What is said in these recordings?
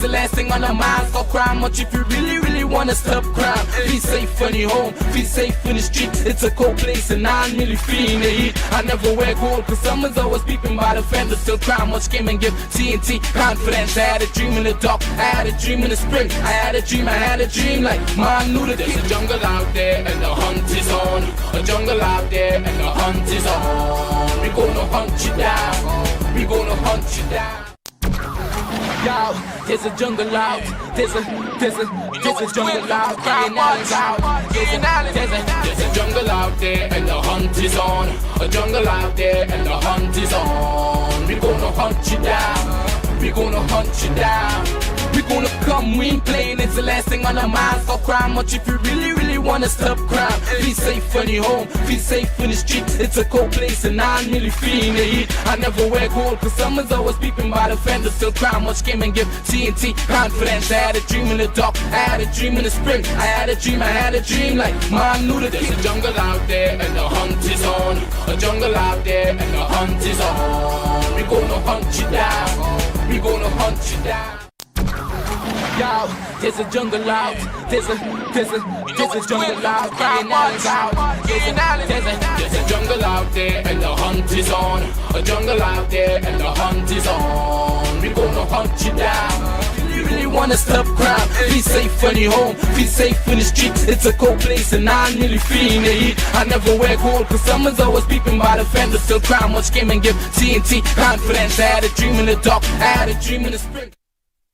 The last thing on our minds, don't cry much if you really wanna stop crime. Feel safe when you're home, feel safe in the street. It's a cold place and I'm really feeling the heat. I never wear gold cause someone's always peeping by the fender. Still crime much came and give TNT confidence. I had a dream in the dark, I had a dream in the spring. I had a dream like man knew that there's a jungle out there and the hunt is on. A jungle out there and the hunt is on. We gonna hunt you down, we gonna hunt you down. Yo, there's a jungle out, there's a jungle out, there's a jungle out there and the hunt is on. A jungle out there and the hunt is on. We gonna hunt you down, we gonna hunt you down. We gonna come, we ain't playing, it's the last thing on our minds. Don't cry much if you really wanna stop crime. Be safe when you're home, be safe in the streets. It's a cold place and I'm really feeling the heat. I never wear gold cause someone's always peeping by the fender. Still crime much came and give TNT confidence. I had a dream in the dark, I had a dream in the spring. I had a dream like man knew that there's a jungle out there and the hunt is on. A jungle out there and the hunt is on. We gonna hunt you down, we gonna hunt you down. Yo, there's a jungle out, there's a jungle out, there's a jungle out there and the hunt is on. A jungle out there and the hunt is on. We gonna hunt you down. You really wanna stop crime? Be safe when you're home, be safe in the streets. It's a cold place and I'm really feeling the heat. I never wear gold cause someone's always peeping by the fender. Still crime much came and give TNT confidence. I had a dream in the dark, I had a dream in the spring.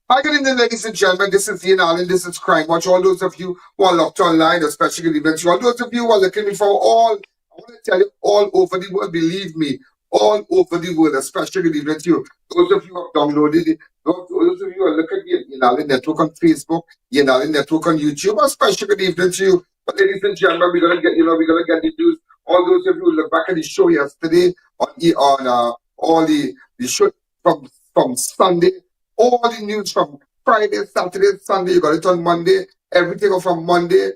Hi, good evening, ladies and gentlemen. This is I.A.N. This is Crime Watch. All those of you who are locked online, especially the events, all those of you who are looking for all, I want to tell you, all over the world, believe me, all over the world, especially the events, those of you who have downloaded it, those of you who are looking at the I.A.N. Network on Facebook, the I.A.N. Network on YouTube, especially the events, but ladies and gentlemen, we're gonna get, we're gonna get the news. All those of you who look back at the show yesterday on all the show from Sunday. All the news from Friday, Saturday, Sunday, you got it on Monday. Everything from Monday,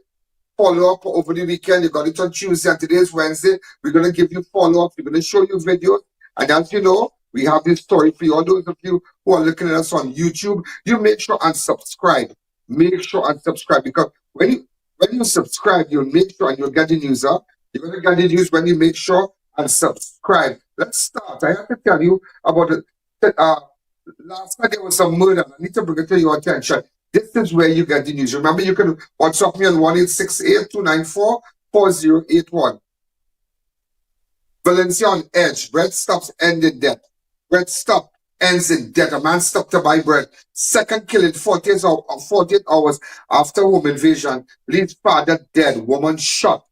follow up over the weekend. You got it on Tuesday, and today is Wednesday. We're going to give you follow-up. We're going to show you videos. And as you know, we have this story for you. All those of you who are looking at us on YouTube, you make sure and subscribe. Make sure and subscribe, because when you subscribe, you'll make sure and you'll get the news up. You're going to get the news when you make sure and subscribe. Let's start. I have to tell you about it. Last night there was some murder. I need to bring it to your attention. This is where you get the news. Remember, you can WhatsApp me on 1-868-294-4081. Valencia on edge. Bread stops end in death. Bread stop ends in death. A man stopped to buy bread. Second killing 48 hours after home invasion. Leaves father dead. Woman shot.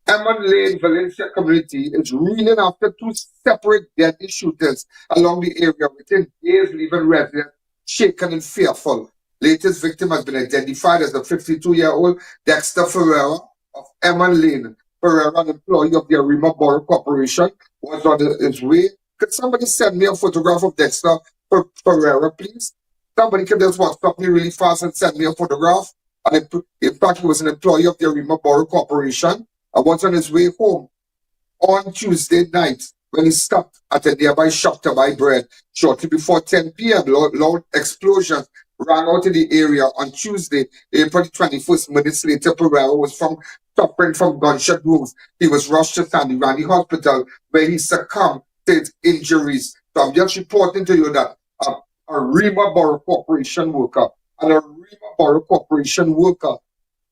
Emon Lane, Valencia community is reeling after two separate deadly shooters along the area within days, leaving residents shaken and fearful. Latest victim has been identified as the 52-year-old Dexter Ferreira of Emon Lane. Ferreira, an employee of the Arima Borough Corporation, was on his way. Could somebody send me a photograph of Dexter Ferreira, please? Somebody can just WhatsApp me really fast and send me a photograph. And in fact, he was an employee of the Arima Borough Corporation. I was on his way home on Tuesday night when he stopped at a nearby shop to buy bread. Shortly before 10 p.m., loud explosions rang out in the area. On Tuesday, April 21st, minutes later, Ferreira was suffering from gunshot wounds. He was rushed to Sandy Randy Hospital, where he succumbed to his injuries. So I'm just reporting to you that a Arima Borough Corporation worker,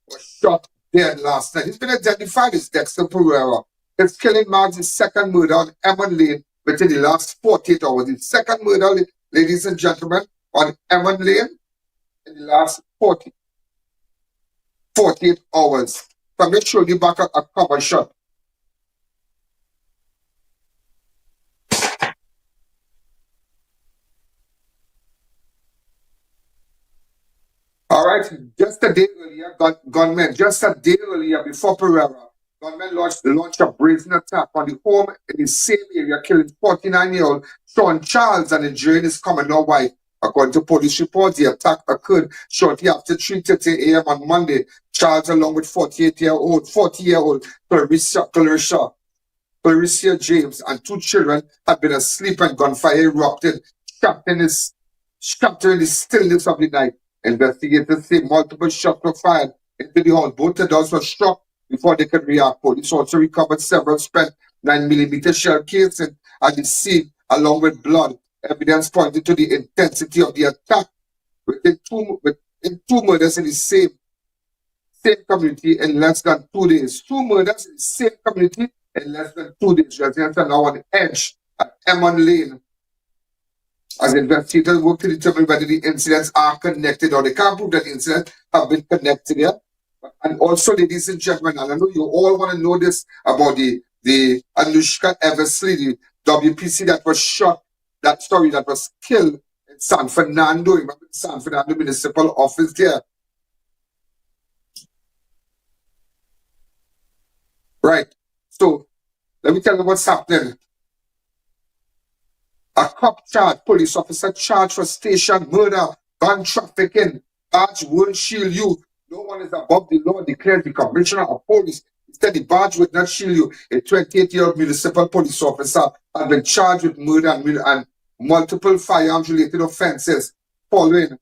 was shot dead last night. He's been identified as Dexter Ferreira. His killing marks his second murder on Emon Lane within the last 48 hours. His second murder, ladies and gentlemen, on Emon Lane in the last 48 hours. So I'm going to show you back a cover shot. All right, just a day earlier, before Ferreira, gunmen launched a brazen attack on the home in the same area, killing 49-year-old Sean Charles and injuring his common-law wife. According to police reports, the attack occurred shortly after 3:30 a.m. on Monday. Charles, along with 40-year-old Clarissa James, and two children, had been asleep and gunfire erupted, trapped in his shattering the stillness of the night. Investigators say multiple shots were fired into the house. Both adults were struck before they could react. Police also recovered several spent 9mm shell casings at the scene, along with blood. Evidence pointed to the intensity of the attack within two murders in the same community in less than 2 days. 2 murders in the same community in less than 2 days. Residents are now on edge at Emon Lane as investigators work to determine whether the incidents are connected or they can't prove that the incidents have been connected here. And also, ladies and gentlemen, and I know you all want to know this about the Anushka Eversley, the WPC that was shot, that story that was killed in San Fernando, remember the San Fernando Municipal Office there. Right. So let me tell you what's happening. A cop charged, police officer charged for station murder, gun trafficking, badge won't shield you. No one is above the law, declared the commissioner of police. Instead, the badge would not shield you. A 28-year-old municipal police officer has been charged with murder and multiple firearms-related offenses following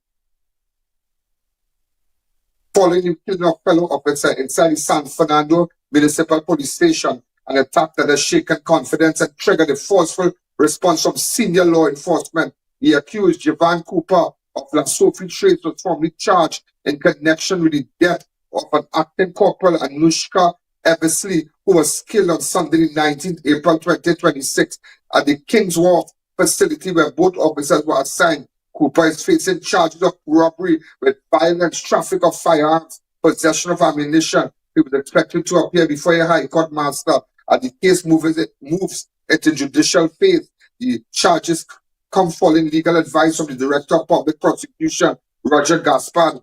the killing of fellow officer inside the San Fernando Municipal Police Station, an attack that has shaken confidence and triggered a forceful response from senior law enforcement. The accused, Javan Cooper of La Sophie Trace, was formally charged in connection with the death of an acting corporal, Anushka Eversley, who was killed on Sunday, 19th April 2026, at the King's Wharf facility where both officers were assigned. Cooper is facing charges of robbery with violence, traffic of firearms, possession of ammunition. He was expected to appear before a High Court master as the case moves into judicial phase. The charges come following legal advice from the Director of Public Prosecution, Roger Gaspard,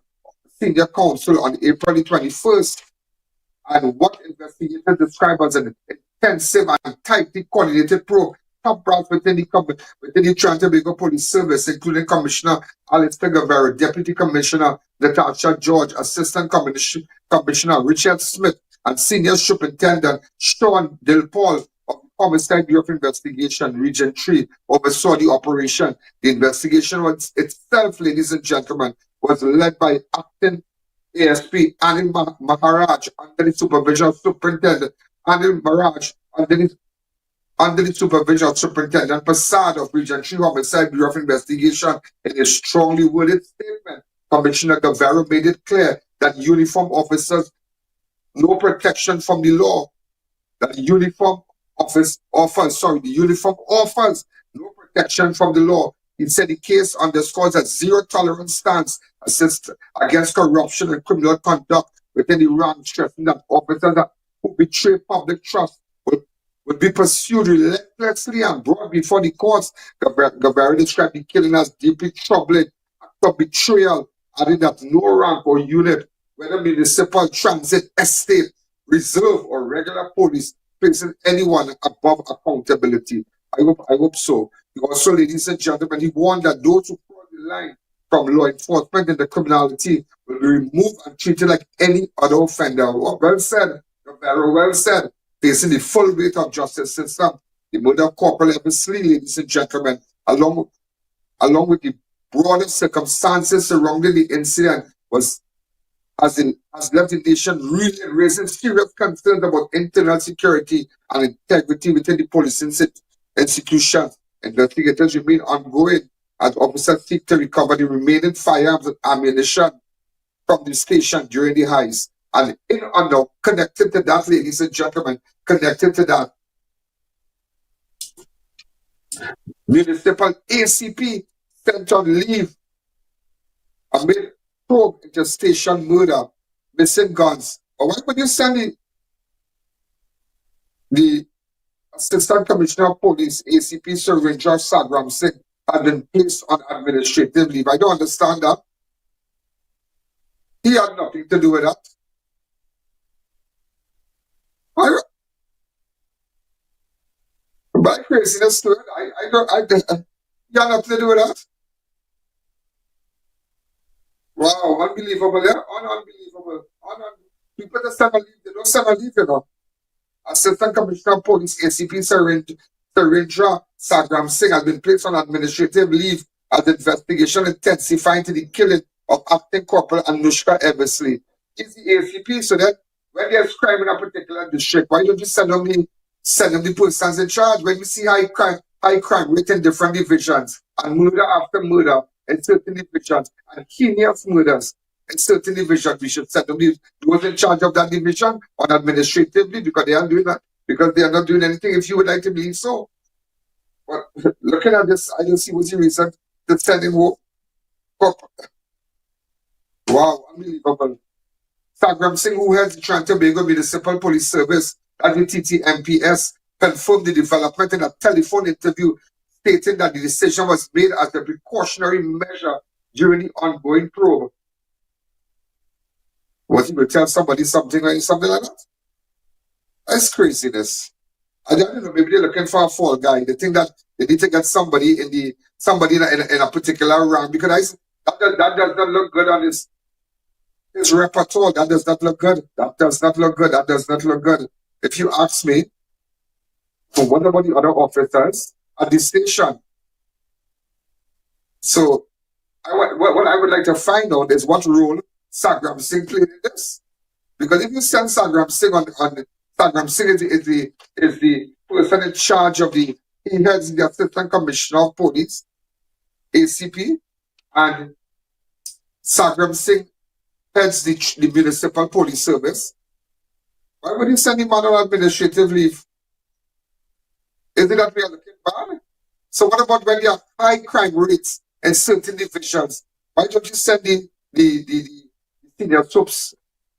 Senior Counsel, on April the 21st. And what investigators describe as an intensive and tightly coordinated probe top brass within the Trinidad Tobago Police Service, including Commissioner Alistair Guevarro, Deputy Commissioner Natasha George, Assistant Commissioner Richard Smith, and Senior Superintendent Sean Dilpaul of the Homicide Bureau of Investigation, Region 3, oversaw the operation. The investigation itself, ladies and gentlemen, was led by Acting ASP Anil Maharaj under the supervision of Superintendent Anil Maharaj, under the supervision of Superintendent Passad of Region 3 Homicide Bureau of Investigation. In a strongly worded statement, Commissioner Guevarro made it clear that uniform officers no protection from the law, that the uniform offers no protection from the law. He said the case underscores a zero tolerance stance against corruption and criminal conduct within the ranks, stressing that officers who betray public trust would be pursued relentlessly and brought before the courts. Guevarro described the killing as deeply troubling act of betrayal, adding that no rank or unit, whether municipal, transit, estate, reserve, or regular police, placing anyone above accountability. I hope so. Also, ladies and gentlemen, he warned that those who cross the line from law enforcement and the criminality will be removed and treated like any other offender. Well said, Guevarro, well said. Facing the full weight of justice system, the murder of Corporal Eversley, ladies and gentlemen, along with the broader circumstances surrounding the incident, has left the nation really raising serious concerns about internal security and integrity within the police institution. Investigators remain ongoing as officers seek to recover the remaining firearms and ammunition from the station during the heist. And connected to that, ladies and gentlemen, connected to that, municipal ACP sent on leave amid probe into station murder, missing guns. But why would you send the Assistant Commissioner of Police, ACP Serindra Sagram Singh, had been placed on administrative leave? I don't understand that. He had nothing to do with that. By craziness to it, you have nothing to do with that. Wow, unbelievable, yeah? Unbelievable. People that send a leave, they don't send a leave, you know. Assistant Commissioner of Police, ACP Serindra Sagram Singh, has been placed on administrative leave as the investigation intensified into the killing of Acting Corporal Anushka Eversley. Is the ACP so that when there's crime in a particular district, why don't you send them the persons in charge? When you see high crime rate in different divisions, and murder after murder in certain divisions, and heinous murders in certain divisions, we should send them those in charge of that division on administratively, because they are doing that, because they are not doing anything. If you would like to believe so. But looking at this, I don't see what's the reason to send him home. Wow, unbelievable. Sagram Singh, who heads the Trinidad and Tobago Municipal Police Service at the TTMPS, confirmed the development in a telephone interview, stating that the decision was made as a precautionary measure during the ongoing probe. Was he going to tell somebody something like that? That's craziness. I don't know, maybe they're looking for a fall guy. They think that they need to get somebody in a particular rank, because that does not look good on his repertoire. That does not look good. That does not look good. That does not look good. If you ask me, so what about the other officers at the station? So what I would like to find out is what role Sagram Singh played in this. Because if you send Sagram Singh on Sagram Singh is the person in charge of he heads the Assistant Commissioner of Police, ACP, and Sagram Singh heads the Municipal Police Service. Why would you send him on administrative leave? Is it that we are looking bad? So what about when there are high crime rates in certain divisions? Why don't you send the senior troops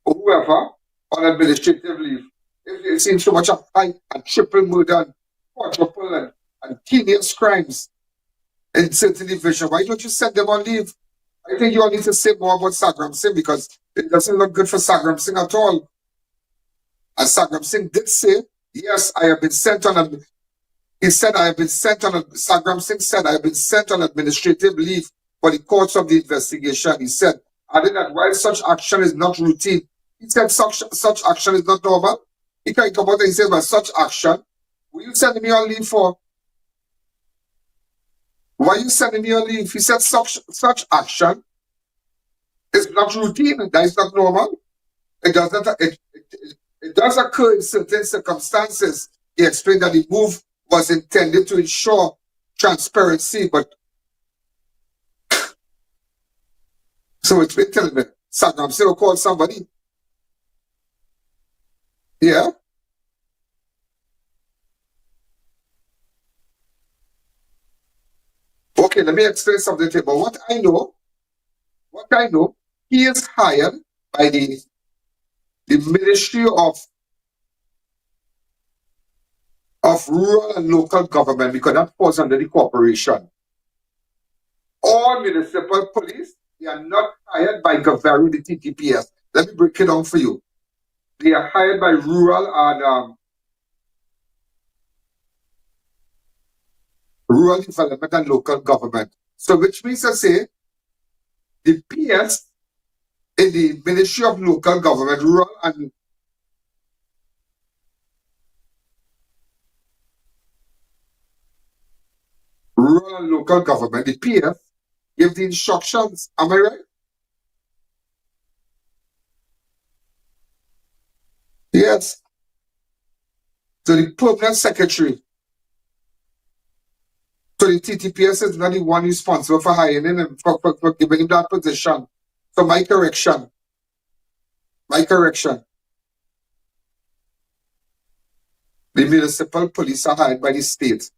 or whoever on administrative leave? If you've seen so much of high and triple murder and quadruple and heinous crimes in certain divisions, why don't you send them on leave? I think you all need to say more about Sagram Singh, because it doesn't look good for Sagram Singh at all. And Sagram Singh did say, yes, I have been sent on Sagram Singh said, I have been sent on administrative leave for the course of the investigation. He said, adding that while such action is not routine, he said such action is not normal. He can come out and say, well, such action, will you send me on leave for? Why are you sending me on leave? He said such action is not routine. That is not normal. It does occur in certain circumstances. He explained that the move was intended to ensure transparency, but so it's been telling me, Sagram Singh will call somebody. Yeah. Okay, let me explain something to you about what I know. He is hired by the Ministry of Rural and Local Government, because that falls under the corporation. All municipal police, they are not hired by Guevarro, the TTPS. Let me break it down for you. They are hired by rural development and local government. So which means to say, the PS in the Ministry of Local Government, Rural and Local Government, the PS, give the instructions. Am I right? Yes. So the permanent secretary. So the TTPS is not the one responsible for hiring him, for giving him that position. So my correction. The municipal police are hired by the state.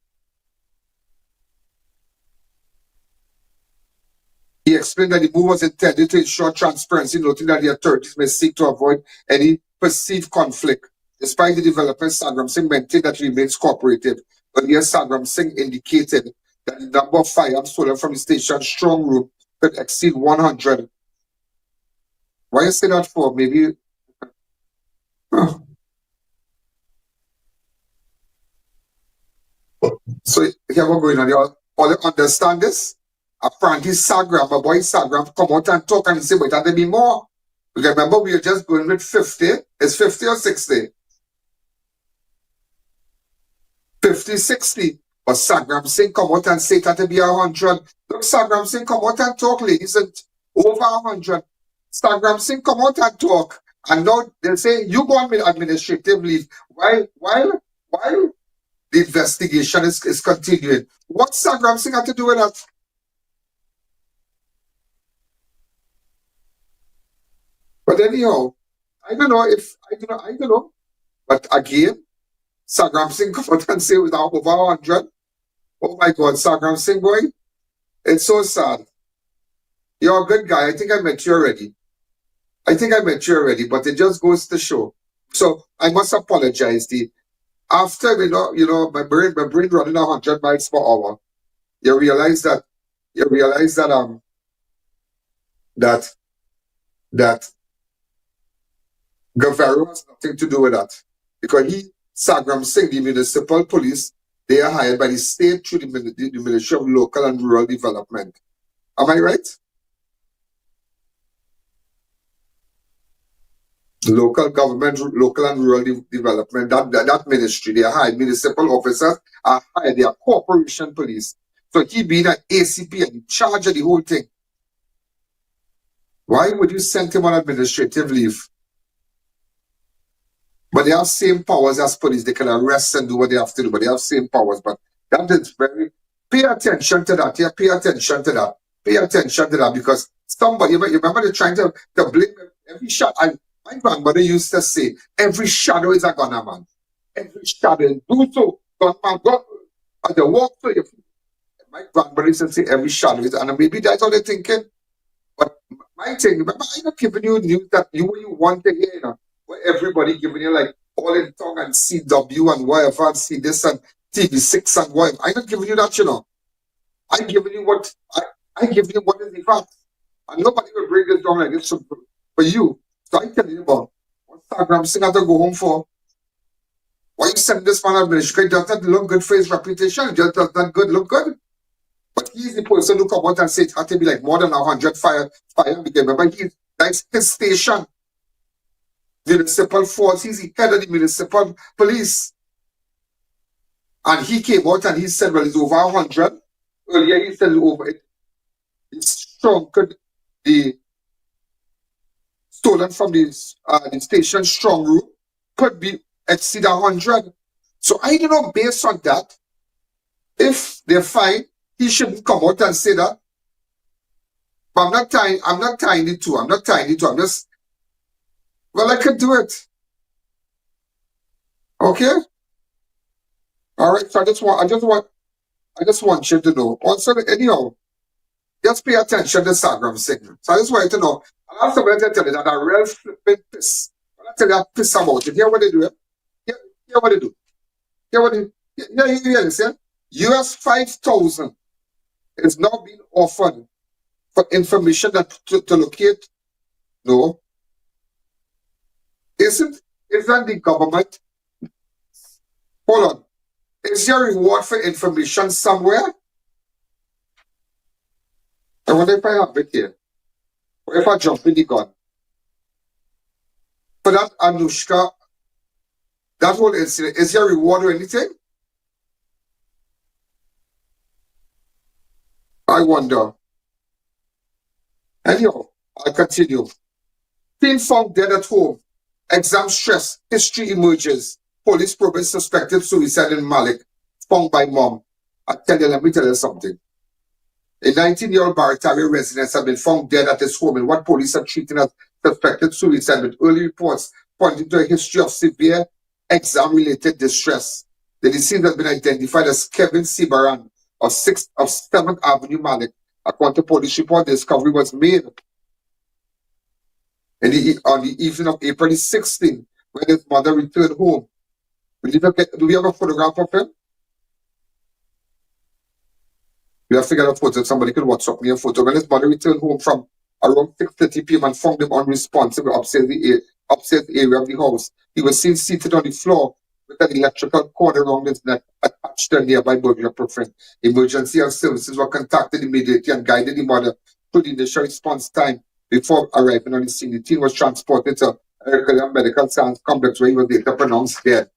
He explained that the move was intended to ensure transparency, noting that the authorities may seek to avoid any perceived conflict. Despite the developments, Sagram Singh maintained that he remains cooperative. But yes, Sagram Singh indicated that the number of firearms stolen from the station's strong room could exceed 100. Why you say that for? Maybe. So here we're going on. You all understand this? Apparently Sagram, my boy Sagram, come out and talk and say, but there be more. Because remember, we are just going with 50. It's 50 or 60? 50, 60. But Sagram Singh come out and say that to be 100. Look, Sagram Singh come out and talk, ladies, and over 100. Sagram Singh come out and talk. And now they'll say, you go on administrative leave while the investigation is continuing. What Sagram Singh had to do with that? But anyhow, I don't know. But again, Sagram Singh come out and say it was over 100. Oh my God, Sagram Singh, boy, it's so sad. You're a good guy. I think I met you already. But it just goes to show. So I must apologize. After my brain running 100 miles per hour, you realize that that Guevarro has nothing to do with that. Because Sagram Singh, the municipal police, they are hired by the state through the Ministry of Local and Rural Development. Am I right? Local government, local and rural development, that ministry, they are hired. Municipal officers are hired. They are corporation police. So he being an ACP and in charge of the whole thing. Why would you send him on administrative leave? But they have same powers as police. They can arrest and do what they have to do, but they have same powers. But that is pay attention to that. Yeah, pay attention to that. Pay attention to that because somebody, you remember they're trying to blame every shot. My grandmother used to say, every shadow is a gunner, man. Every shadow. Do so. Gunman, go. And they walk to you. My grandmother used to say, every shadow is, and maybe that's how they're thinking. But my thing, remember, I'm not giving you news that you want to hear, where everybody giving you like all in tongue and CW and whatever, and see this and TV6 and whatever. I'm not giving you that, I'm giving you what I give you what is the fact. And nobody will bring this down like this for you. So I tell you about what Sagram Singh had to go home for. Why you send this man administration? It does not look good for his reputation. It just does not look good. But he's the person who come out and say it had to be like more than 100 fire because remember that's his station. Municipal force, he's the head of the municipal police. And he came out and he said, well, it's over 100. Earlier he said over it. It's strong. The stolen from the station strong room could be exceed 100. So I don't know, based on that, if they're fine, he shouldn't come out and say that. But I'm not tying it to. I'm just, well, I could do it. Okay? All right, so I just want you to know. Also, anyhow, just pay attention to Sagram Singh. So I just want you to know. I have somebody to tell you that a real flipping piss. When I tell you I piss about it, hear what they do. Hear what they do. Hear this, yeah? US 5,000 is now being offered for information that to locate. No. Isn't the government? Hold on. Is there a reward for information somewhere? I wonder if I have it here. Or if I jump in the gun. For that Anushka, that whole incident, is there a reward or anything? I wonder. Anyhow, I'll continue. Teen found dead at home. Exam stress. History emerges. Police probing suspected suicide in Malik. Found by mom. Let me tell you something. A 19-year-old Barataria resident has been found dead at his home in what police are treating as suspected suicide, with early reports pointing to a history of severe exam-related distress. The deceased has been identified as Kevin Sibaran of 7th Avenue, Malik. According to police report, the discovery was made on the evening of April 16, when his mother returned home. Do we have a photograph of him? We have to get a photo. Somebody could WhatsApp me a photo. When his mother returned home from around 6:30 p.m. and found him unresponsive upstairs area of the house, he was seen seated on the floor with an electrical cord around his neck attached to a nearby burglar prevent. Emergency services were contacted immediately and guided the mother through the initial response time before arriving on the scene. The teen was transported to a medical science complex where he was later pronounced dead.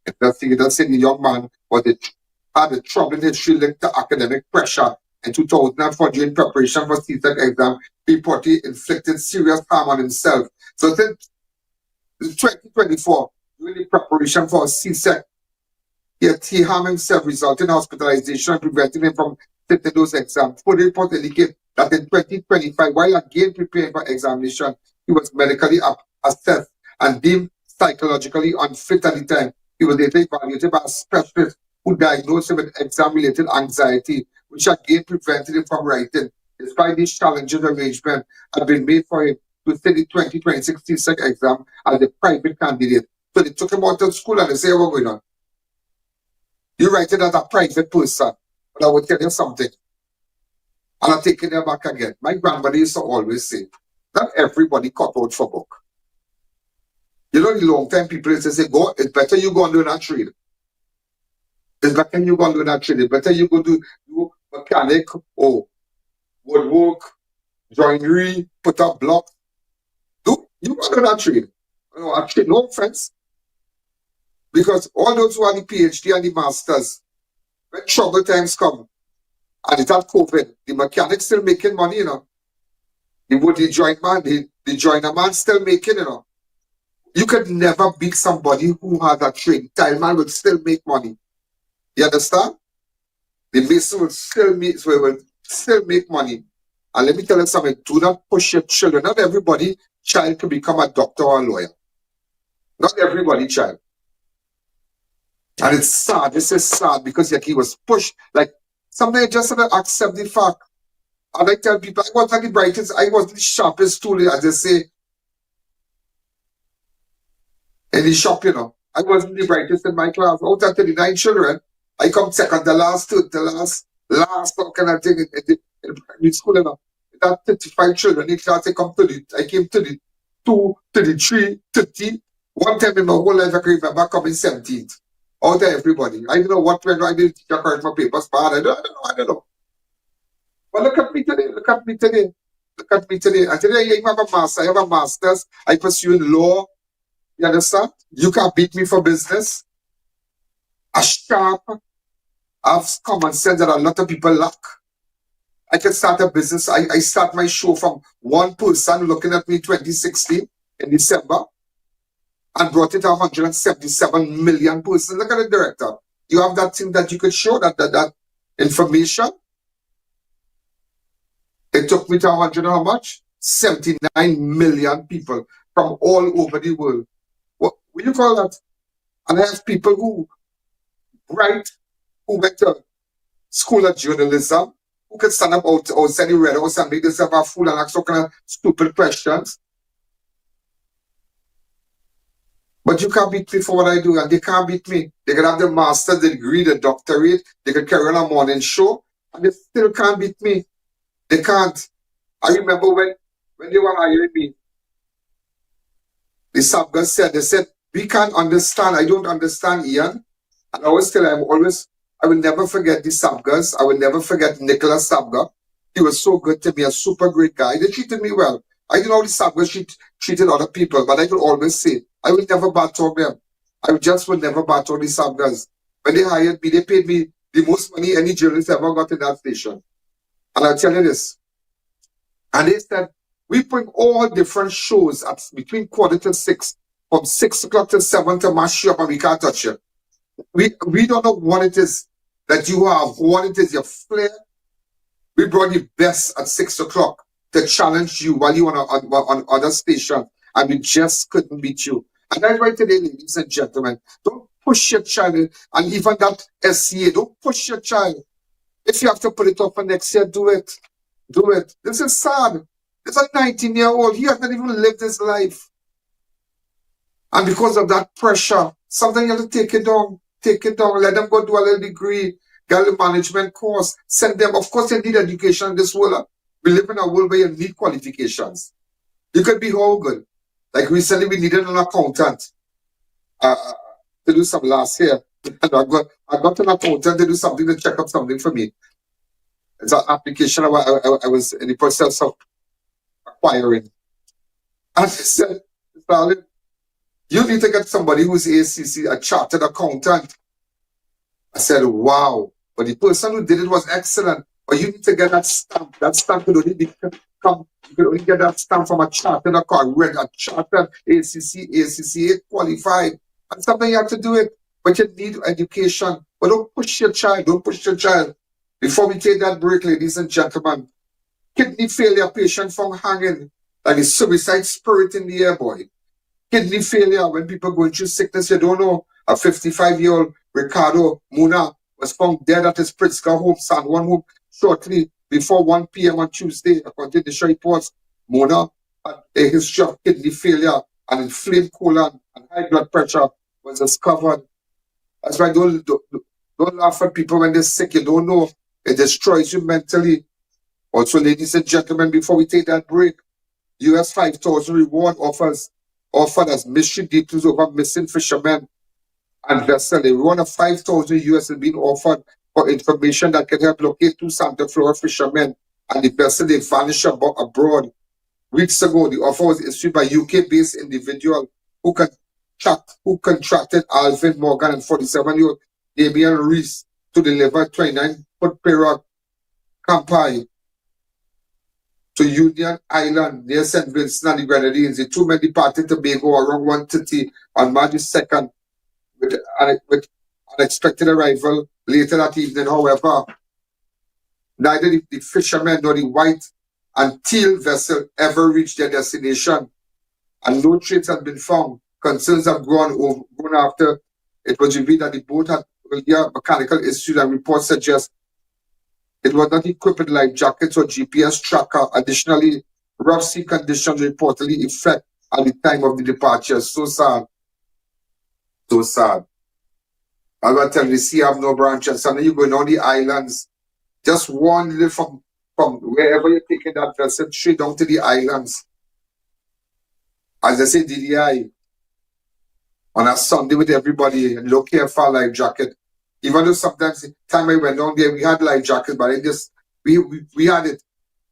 Investigators said the young man was had a troubling history linked to academic pressure. In 2004, during preparation for CSEC exam, he reportedly inflicted serious harm on himself. So since 2024, during the preparation for CSEC, yet he harmed himself, resulting in hospitalization and preventing him from sitting those exams. Further reports indicate that in 2025, while again preparing for examination, he was medically assessed and deemed psychologically unfit at the time. He was later evaluated by a specialist who diagnosed him with exam-related anxiety, which again prevented him from writing. Despite these challenges, arrangement had been made for him to sit the 2026 CSEC exam as a private candidate. So they took him out of school and they say, what's going on? You write it as a private person. But I will tell you something. And I'm taking it back again. My grandmother used to always say, not everybody cut out for book. You know, the long time people used to say, go, it's better you go and learn a trade. It's better you go and learn a trade. It's better you go do mechanic or woodwork, joinery, put up block. You go learn a trade. You know, a trade, no offense. Because all those who are the PhD and the masters, when trouble times come, and it had COVID, the mechanics still making money, you know. The joiner man still making, you know. You could never beat somebody who has a trade. Tile man will still make money. You understand? The mason will still make money. And let me tell you something, do not push your children. Not everybody child can become a doctor or a lawyer. Not everybody child. And it's sad. This is sad because like he was pushed. Like somebody just had to accept the fact. And I tell people, I wasn't the brightest, I wasn't the sharpest tool, as they say in the shop, you know. I wasn't the brightest in my class. Out of 39 children, I come second, the last, what kind of thing in primary school, you know. That 35 children in class, I came to the 2, to the 3, 30. One time in my whole life, I can remember coming 17th. Out of everybody. I don't know what went on. I didn't teach my papers bad. I don't know. But look at me today. And today I have a master. I have a master's. I pursue in law. You understand? You can't beat me for business. A sharp. I have common sense that a lot of people lack. I can start a business. I start my show from one person looking at me 2016 in December. And brought it to 177 million persons. Look at the director. You have that thing that you could show, that information. It took me to 100 how much? 79 million people from all over the world. What do you call that? And I have people who write, who went to school of journalism, who could stand up outside the red house and make themselves a fool and ask some kind of stupid questions. But you can't beat me for what I do, and they can't beat me. They can have the master's degree, the doctorate, they can carry on a morning show, and they still can't beat me. They can't. I remember when they were hiring me, the sub-guys they said, we can't understand, I don't understand I.A.N. And I always tell them, I will never forget the sub-guys. I will never forget Nicholas Sabga. He was so good to me, a super great guy. They treated me well. I didn't know how the sub-guys treated other people, but I could always say, I will never back-talk them. I just will never back-talk the sub-guys. When they hired me, they paid me the most money any journalist ever got in that station. And I'll tell you this. And they said, we bring all different shows at between 5:45, from 6 o'clock to 7 to mash you up and we can't touch you. We don't know what it is that you have, what it is, your flair. We brought the best at 6 o'clock to challenge you while you on other station, and we just couldn't beat you. And that's why today, ladies and gentlemen, don't push your child, and even that SCA, don't push your child. If you have to put it off for next year, do it. Do it. This is sad. It's a 19-year-old. He hasn't even lived his life. And because of that pressure, sometimes you have to take it down. Take it down. Let them go do a little degree, get a management course. Send them. Of course, they need education in this world. We live in a world where you need qualifications. You could be how good. Like recently, we needed an accountant to do some last year. And I got an accountant to do something, to check up something for me. It's an application I was in the process of acquiring. And I said, darling, you need to get somebody who's ACC, a chartered accountant. I said, wow. But the person who did it was excellent. But you need to get that stamp. That stamp could only you could only get that stamp from a chartered a chartered ACCA qualified. And something you have to do it. But you need education. But don't push your child. Don't push your child. Before we take that break, ladies and gentlemen, kidney failure patient found hanging like a suicide spirit in the air, boy. Kidney failure, when people going through sickness, you don't know. A 55-year-old Ricardo Muna was found dead at his Pritzker home, San Juan home, shortly before 1 p.m. on Tuesday. According to the reports, Muna had a history of kidney failure and inflamed colon and high blood pressure was discovered. That's why don't laugh at people when they're sick. You don't know. It destroys you mentally. Also, ladies and gentlemen, before we take that break, US 5,000 reward offered as mystery details over missing fishermen and vessel. A reward of 5,000 US has been offered for information that can help locate two Santa Flora fishermen and the vessel they vanished abroad. Weeks ago, the offer was issued by UK-based individual who contracted Alvin Morgan and 47-year-old Damian Reese to deliver 29-foot pirogue Campai to Union Island near St. Vincent and the Grenadines. The two men departed Tobago around 1:30 on March 2nd with unexpected arrival later that evening. However, neither the fishermen nor the white and teal vessel ever reached their destination, and no trace had been found. Concerns have grown after it was revealed that the boat had earlier mechanical issues, and reports suggest it was not equipped with life jackets or GPS tracker. Additionally, rough sea conditions reportedly affect at the time of the departure. So sad. So sad. I'm going to tell you, the sea have no branches. So now you're going on the islands. Just wander from wherever you're taking that vessel straight down to the islands. As I say, DDI, on a Sunday with everybody, and look here for a life jacket. Even though sometimes the time I went down there, we had life jackets, but I just, we had it.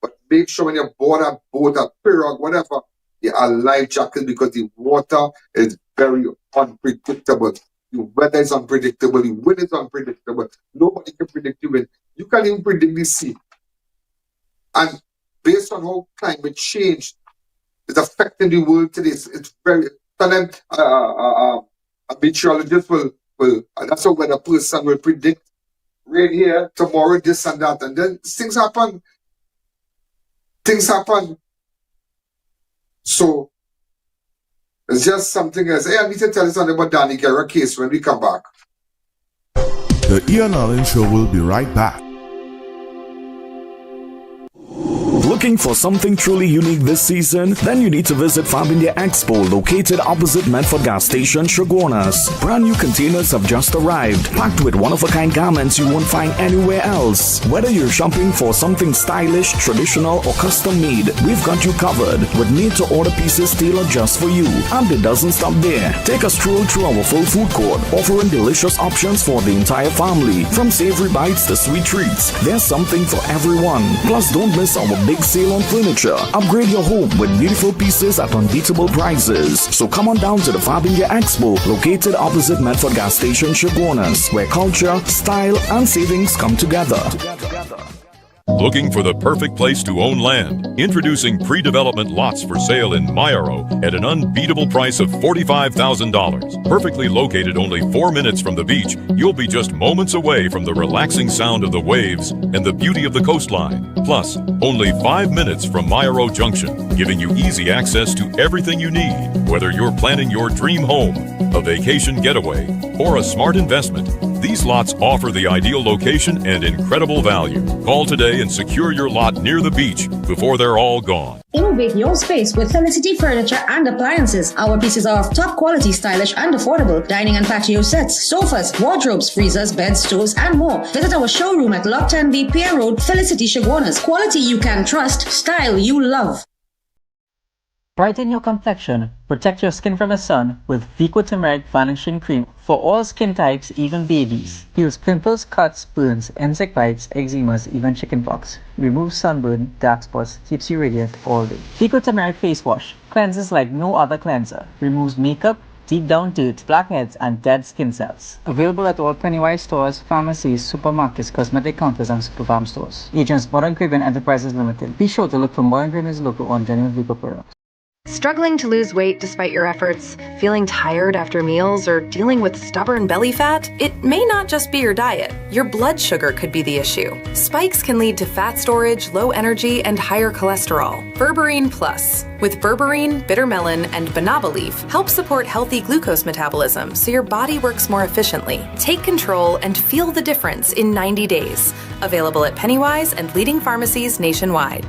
But make sure when you board a boat, a pirogue, whatever, you have life jacket because the water is very unpredictable. The weather is unpredictable. The wind is unpredictable. Nobody can predict the wind. You can't even predict the sea. And based on how climate change is affecting the world today, it's very, sometimes a meteorologist will that's how when a person will predict rain here, tomorrow, this and that, and then things happen. Things happen. So it's just something else. Hey, I need to tell you something about Danny Guerra case when we come back. The I.A.N Show will be right back. Looking for something truly unique this season? Then you need to visit Fabindia Expo, located opposite Medford Gas Station, Shogunas. Brand new containers have just arrived, packed with one-of-a-kind garments you won't find anywhere else. Whether you're shopping for something stylish, traditional, or custom-made, we've got you covered with made-to-order pieces tailored just for you. And it doesn't stop there. Take a stroll through our full food court, offering delicious options for the entire family. From savory bites to sweet treats, there's something for everyone. Plus, don't miss our big sale on furniture. Upgrade your home with beautiful pieces at unbeatable prices. So come on down to the Fabindia Expo, located opposite Medford Gas Station, Shogunas, where culture, style, and savings come together. Looking for the perfect place to own land? Introducing pre-development lots for sale in Mayaro at an unbeatable price of $45,000. Perfectly located only 4 minutes from the beach, you'll be just moments away from the relaxing sound of the waves and the beauty of the coastline. Plus, only 5 minutes from Mayaro Junction, giving you easy access to everything you need. Whether you're planning your dream home, a vacation getaway, or a smart investment, these lots offer the ideal location and incredible value. Call today and secure your lot near the beach before they're all gone. Innovate your space with Felicity Furniture and Appliances. Our pieces are of top quality, stylish, and affordable. Dining and patio sets, sofas, wardrobes, freezers, beds, stoves, and more. Visit our showroom at Lot 10B Pier Road, Felicity Shogunas. Quality you can trust, style you love. Brighten your complexion. Protect your skin from the sun with Vico Turmeric Vanishing Cream for all skin types, even babies. Heals pimples, cuts, burns, insect bites, eczemas, even chickenpox. Removes sunburn, dark spots, keeps you radiant all day. Vico Turmeric Face Wash cleanses like no other cleanser. Removes makeup, deep down tooth, blackheads, and dead skin cells. Available at all Pennywise stores, pharmacies, supermarkets, cosmetic counters, and superfarm stores. Agents Modern Craven Enterprises Limited. Be sure to look for Modern Craven's logo on genuine vehicle products. Struggling to lose weight despite your efforts, feeling tired after meals, or dealing with stubborn belly fat? It may not just be your diet. Your blood sugar could be the issue. Spikes can lead to fat storage, low energy, and higher cholesterol. Berberine Plus, with berberine, bitter melon, and banaba leaf, help support healthy glucose metabolism so your body works more efficiently. Take control and feel the difference in 90 days. Available at Pennywise and leading pharmacies nationwide.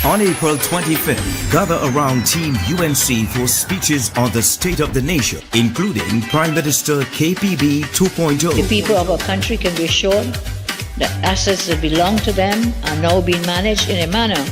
On April 25th, gather around Team UNC for speeches on the state of the nation, including Prime Minister KPB 2.0. The people of our country can be assured that assets that belong to them are now being managed in a manner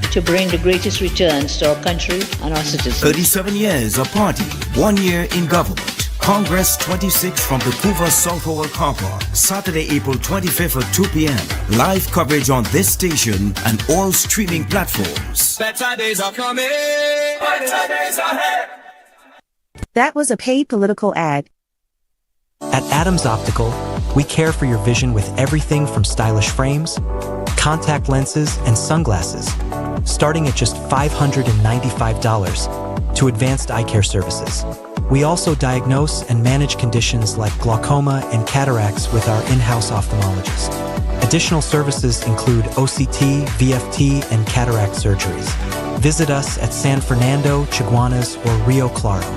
to bring the greatest returns to our country and our citizens. 37 years of party, 1 year in government. Congress 26 from the Couva South Hall Car Park, Saturday, April 25th at 2 p.m. Live coverage on this station and all streaming platforms. Better days are coming. Better days ahead. That was a paid political ad. At Adams Optical, we care for your vision with everything from stylish frames, contact lenses, and sunglasses, starting at just $595, to advanced eye care services. We also diagnose and manage conditions like glaucoma and cataracts with our in-house ophthalmologist. Additional services include OCT, VFT, and cataract surgeries. Visit us at San Fernando, Chaguanas, or Rio Claro.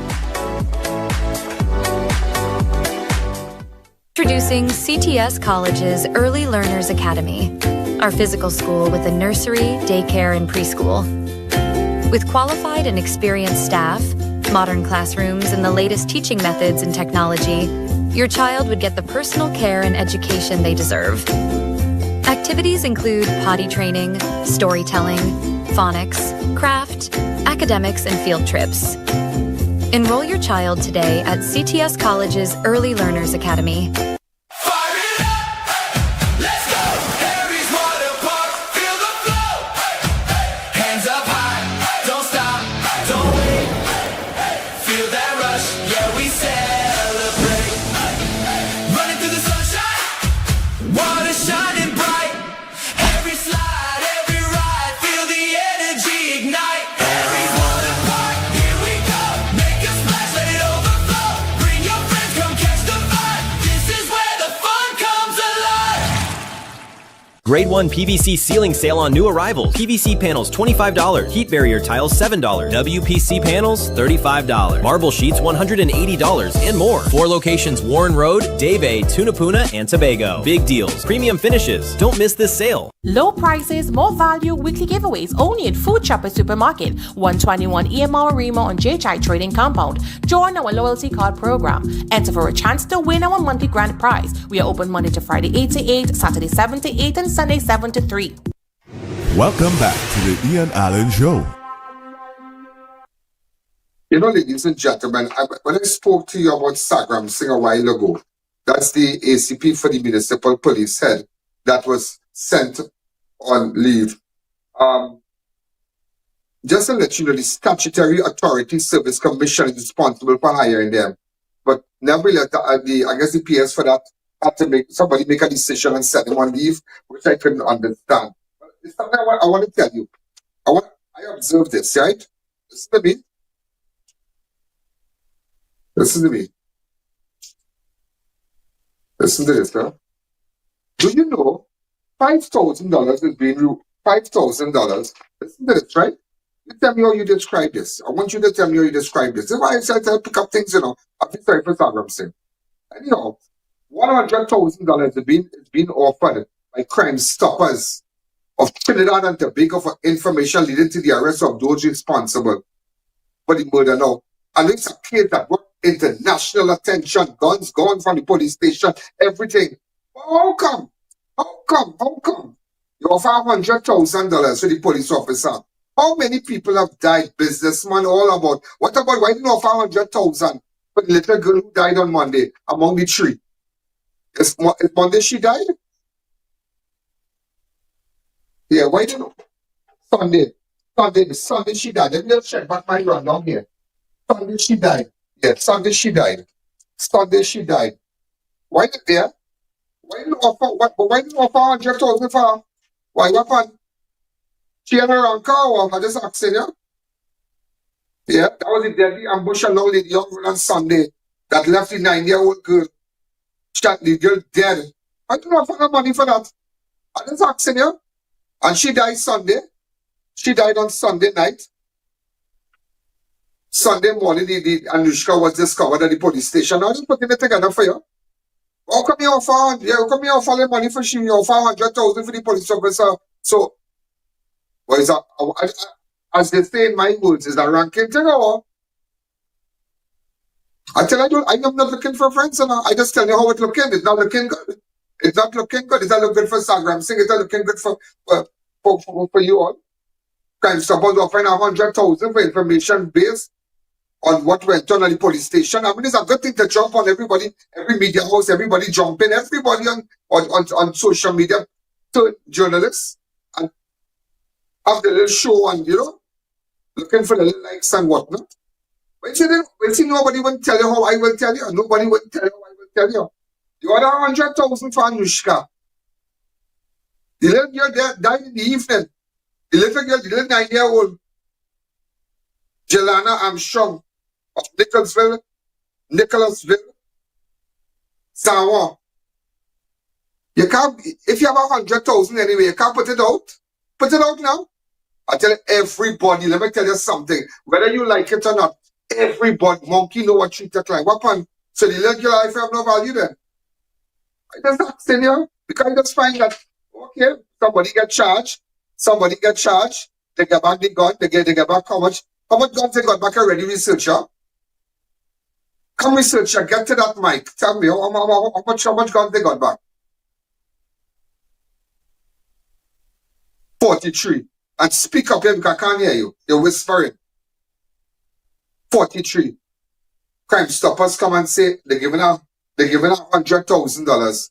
Introducing CTS College's Early Learners Academy, our physical school with a nursery, daycare, and preschool. With qualified and experienced staff, modern classrooms, and the latest teaching methods and technology, your child would get the personal care and education they deserve. Activities include potty training, storytelling, phonics, craft, academics, and field trips. Enroll your child today at CTS College's Early Learners Academy. Grade 1 PVC ceiling sale on new arrivals. PVC panels $25. Heat barrier tiles $7. WPC panels $35. Marble sheets $180 and more. 4 locations: Warren Road, Davie, Tunapuna, and Tobago. Big deals, premium finishes. Don't miss this sale. Low prices, more value, weekly giveaways only at Food Shopper Supermarket, 121 EMR Arima on JHI Trading Compound. Join our loyalty card program. Enter for a chance to win our monthly grand prize. We are open Monday to Friday 8 to 8, Saturday 7 to 8, and Sunday 7 to 3. Welcome back to the I.A.N Show. You know, ladies and gentlemen, when I spoke to you about Sagram Singh a while ago, that's the ACP for the municipal police head that was sent on leave. Just to let you know, the Statutory Authority Service Commission is responsible for hiring them. But nevertheless, I guess the PS for that had to somebody make a decision and set them on leave, which I couldn't understand. But it's something I want to tell you. I observed this, right? Listen to me. Listen to me. Listen to this, huh? Do you know $5,000 is being $5,000? Listen to this, right? You tell me how you describe this. I want you to tell me how you describe this. If I said to pick up things, I feel sorry for Sagram Singh. Anyhow, $100,000 is being offered by Crime Stoppers of Trinidad and Tobago for information leading to the arrest of those responsible for the murder now. And it's a case that brought international attention, guns gone from the police station, everything. How come? You offer $100,000 to the police officer. How many people have died? Businessmen, all about. What about why didn't you offer $100,000 for the little girl who died on Monday among the three? Is Monday she died? Yeah, why didn't Sunday? Sunday she died. Let me just check back my rundown here. Sunday she died. Yeah, Sunday she died. Sunday she died. Why not there? Why didn't you offer 100,000 for her? Why what happened? She had her own car or I just asking you? Yeah, that was the deadly ambush along the young girl on Sunday that left the 9-year-old girl. Shot the girl dead. I don't offer her money for that. I just asking you. And she died Sunday. She died on Sunday night. Sunday morning, the Anushka was discovered at the police station. I just putting it together for you. How come you offer? Yeah, how come you offer the money for she? You offer 100,000 for the police officer. So, what is that? As they say in my words, is that ranking thing or? I tell you, I'm not looking for friends, and I just tell you how it's looking. It's not looking good. It's not looking good. It's not looking good for Instagram. It's not looking good for you all. Crime Stoppers offering 100,000 for information based on what went on at the police station. I mean, it's a good thing to jump on everybody, every media house, everybody jumping, everybody on social media, to journalists, and have the little show and, looking for the little likes and whatnot. But you see, nobody will tell you how I will tell you. Nobody will tell you how I will tell you. You order 100,000 for Anushka. The little girl died in the evening. The little 9-year-old, Jelana Armstrong of Nicholasville, Sawa. You can't, if you have 100,000 anyway, you can't put it out. Put it out now. I tell everybody, let me tell you something. Whether you like it or not, everybody, monkey know what treat it like. What fun? So the little girl life have no value then. I just asking you, because you just find that, okay, somebody get charged, they get back the gun, they get back how much guns they got back already, researcher? Come researcher, get to that mic. Tell me how much guns they got back. 43. And speak up here because I can't hear you. You're whispering. 43. Crime Stoppers come and say they're giving her $100,000.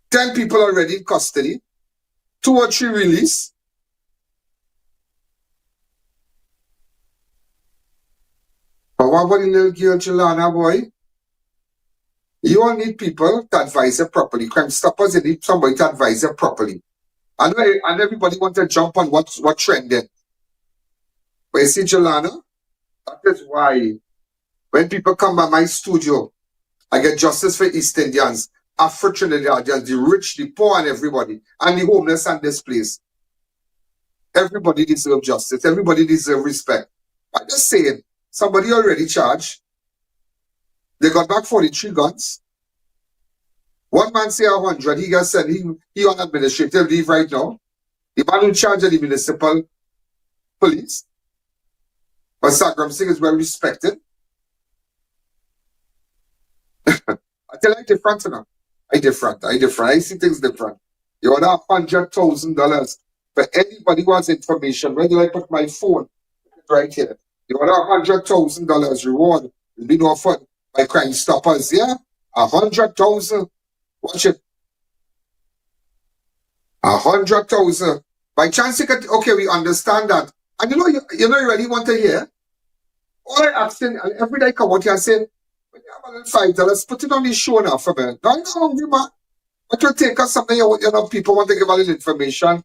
10 people already in custody. 2 or 3 released. But what about the little girl, Jelana, boy? You all need people to advise her properly. Crime Stoppers, you need somebody to advise her properly. And everybody wants to jump on what trending. But you see, Jelana, that is why when people come by my studio, I get justice for East Indians, Afro-Trinidadians, the rich, the poor, and everybody, and the homeless and displaced. Everybody deserves justice. Everybody deserves respect. I'm just saying, somebody already charged. They got back 43 guns. One man say 100. He got said he on administrative leave right now. The man in charge of the municipal police. But Sagram Singh is well respected. I tell you, different enough. I different. I see things different. You order $100,000 for anybody who has information. Where do I put my phone? Right here. You order $100,000 reward. Will be offered by Crime Stoppers. Yeah, 100,000. Watch it. 100,000. By chance you could, okay, we understand that. And you really want to hear? All I ask and every day I come out here and say, when you have a little $5, put it on the show now for me. No, I'm not hungry, man. But you take us something, people want to give a little information.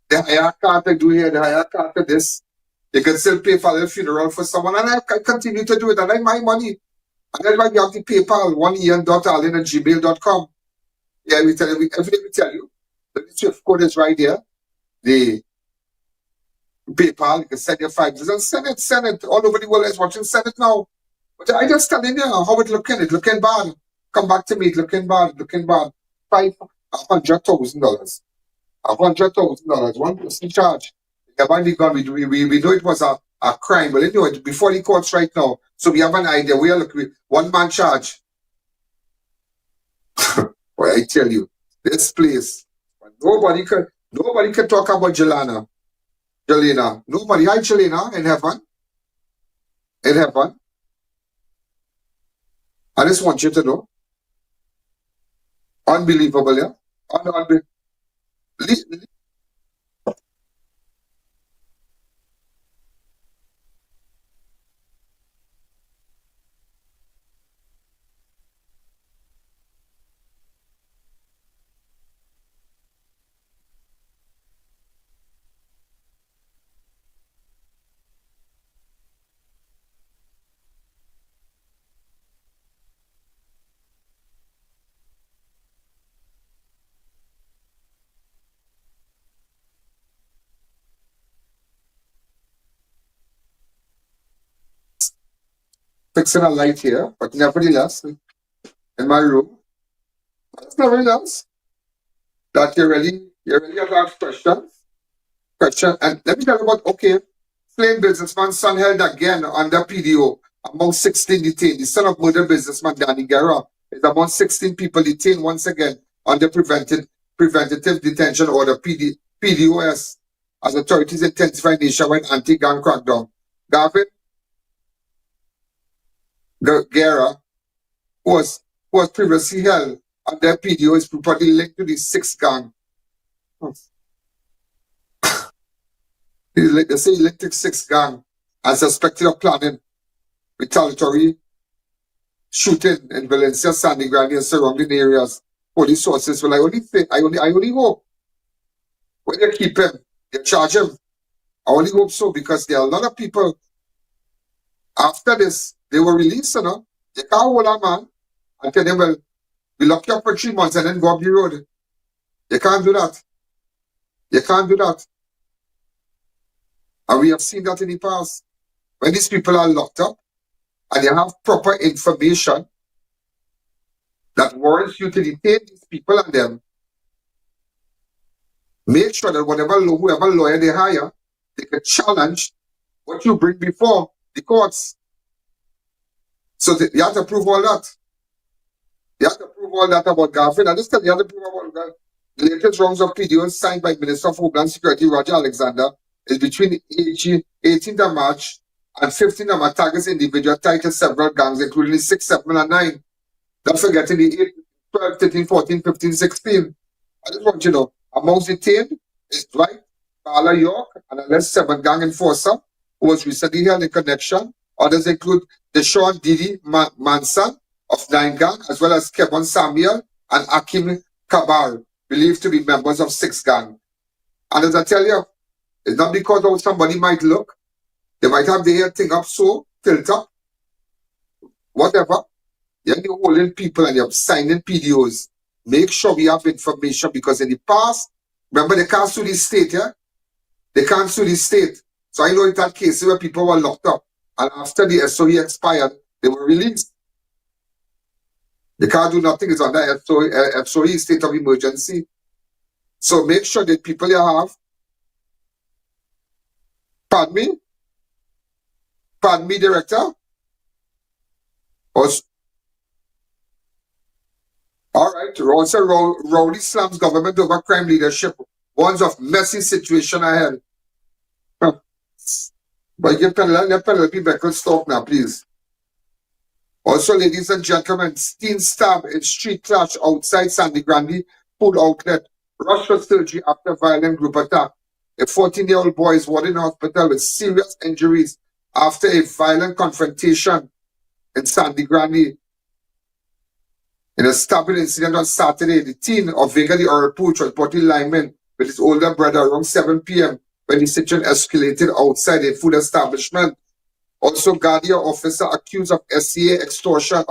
The higher card to do here, the higher card to this. You can still pay for a little funeral for someone, and I continue to do it, and I my money. And that's why we have the PayPal, oneIan.allen@gmail.com. Yeah, we tell you, every day we tell you, the Swift code is right here. The PayPal, you can send your $5 and send it. All over the world is watching, send it now. But I just telling you how it's looking bad. Come back to me, it's looking bad. $100,000. $100,000, one person charge. The money gun, we know it was a crime, but anyway, before the courts right now, so we have an idea. We are looking, one man charge. Boy, I tell you, this place, nobody can talk about Jelena. Nobody. Hi, Jelena, in heaven. I just want you to know. Unbelievable, yeah? fixing a light here, but nevertheless, in my room, nevertheless, that you really have to ask question. And let me tell you about, okay, slain businessman son held again under PDO among 16 detained. The son of murdered businessman Danny Guerra is among 16 people detained once again under preventative detention order PDOS as authorities intensify nationwide anti-gang crackdown. Gavin Guerra was previously held under PDO is purportedly linked to the sixth gang. They say electric six gang and suspected of planning retaliatory shooting in Valencia, Sandy Grande, and surrounding areas. Police sources. Well, I only hope when they keep him, they charge him. I only hope so, because there are a lot of people after this, they were released, you know. You can't hold a man and tell them, well, we lock you up for 3 months and then go up the road. You can't do that. You can't do that. And we have seen that in the past. When these people are locked up and they have proper information that warrants you to detain these people and them, make sure that whoever lawyer they hire, they can challenge what you bring before the courts. So you have to prove all that. You have to prove all that about Garfield. And this time you have to prove about that. The latest rounds of PDO signed by Minister of Homeland Security Roger Alexander is between 18th of March and 15th of March. Targets individual tied to several gangs, including the 6, 7, and 9. Don't forget the 8, 12, 13, 14, 15, 16. I just want you to know, amongst detained is Dwight Bala York, and a less 7 gang enforcer who was recently held in connection. Others include Deshaun Didi Manson of 9 gang, as well as Kevin Samuel and Akim Kabar, believed to be members of 6 gang. And as I tell you, it's not because of somebody might look. They might have their hair thing up so, tilt up, whatever. You're holding people and you're signing PDOs. Make sure we have information, because in the past, remember, they can't sue the state, yeah? They can't sue the state. So I know in that case where people were locked up, and after the SOE expired, they were released. They can't do nothing. It's under SOE, state of emergency. So make sure that people you have. Pardon me? Pardon me, Director? All right. Also, Rowley slams government over crime leadership. Warns of messy situation ahead. But let Penelope Beckles talk now, please. Also, ladies and gentlemen, teen stab in street clash outside Sandy Grande food outlet. Rush for surgery after violent group attack. A 14-year-old boy is warded in hospital with serious injuries after a violent confrontation in Sandy Grande. In a stabbing incident on Saturday, the teen of Vega the Orapuch was reportedly lineman with his older brother around 7 p.m. when the situation escalated outside a food establishment. Also, Guardia officer accused of SCA extortion.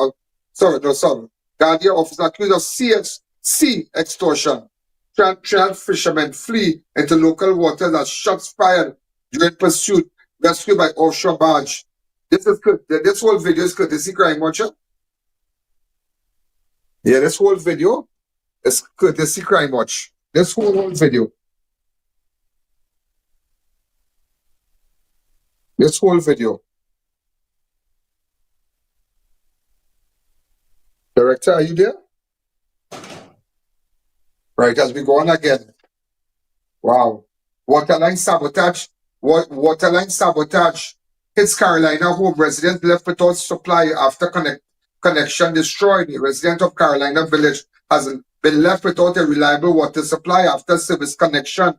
Guardia officer accused of CXC extortion. Trinidad fishermen flee into local waters as shots fired during pursuit, rescued by offshore barge. This whole video is courtesy Crime Watcher. Yeah, this whole video is courtesy Crime Watch. This whole video. This whole video. Director, are you there? Right, as we go on again. Wow. Waterline sabotage. Waterline sabotage hits Carolina home. Resident left without supply after connection destroyed. The resident of Carolina Village has been left without a reliable water supply after service connection.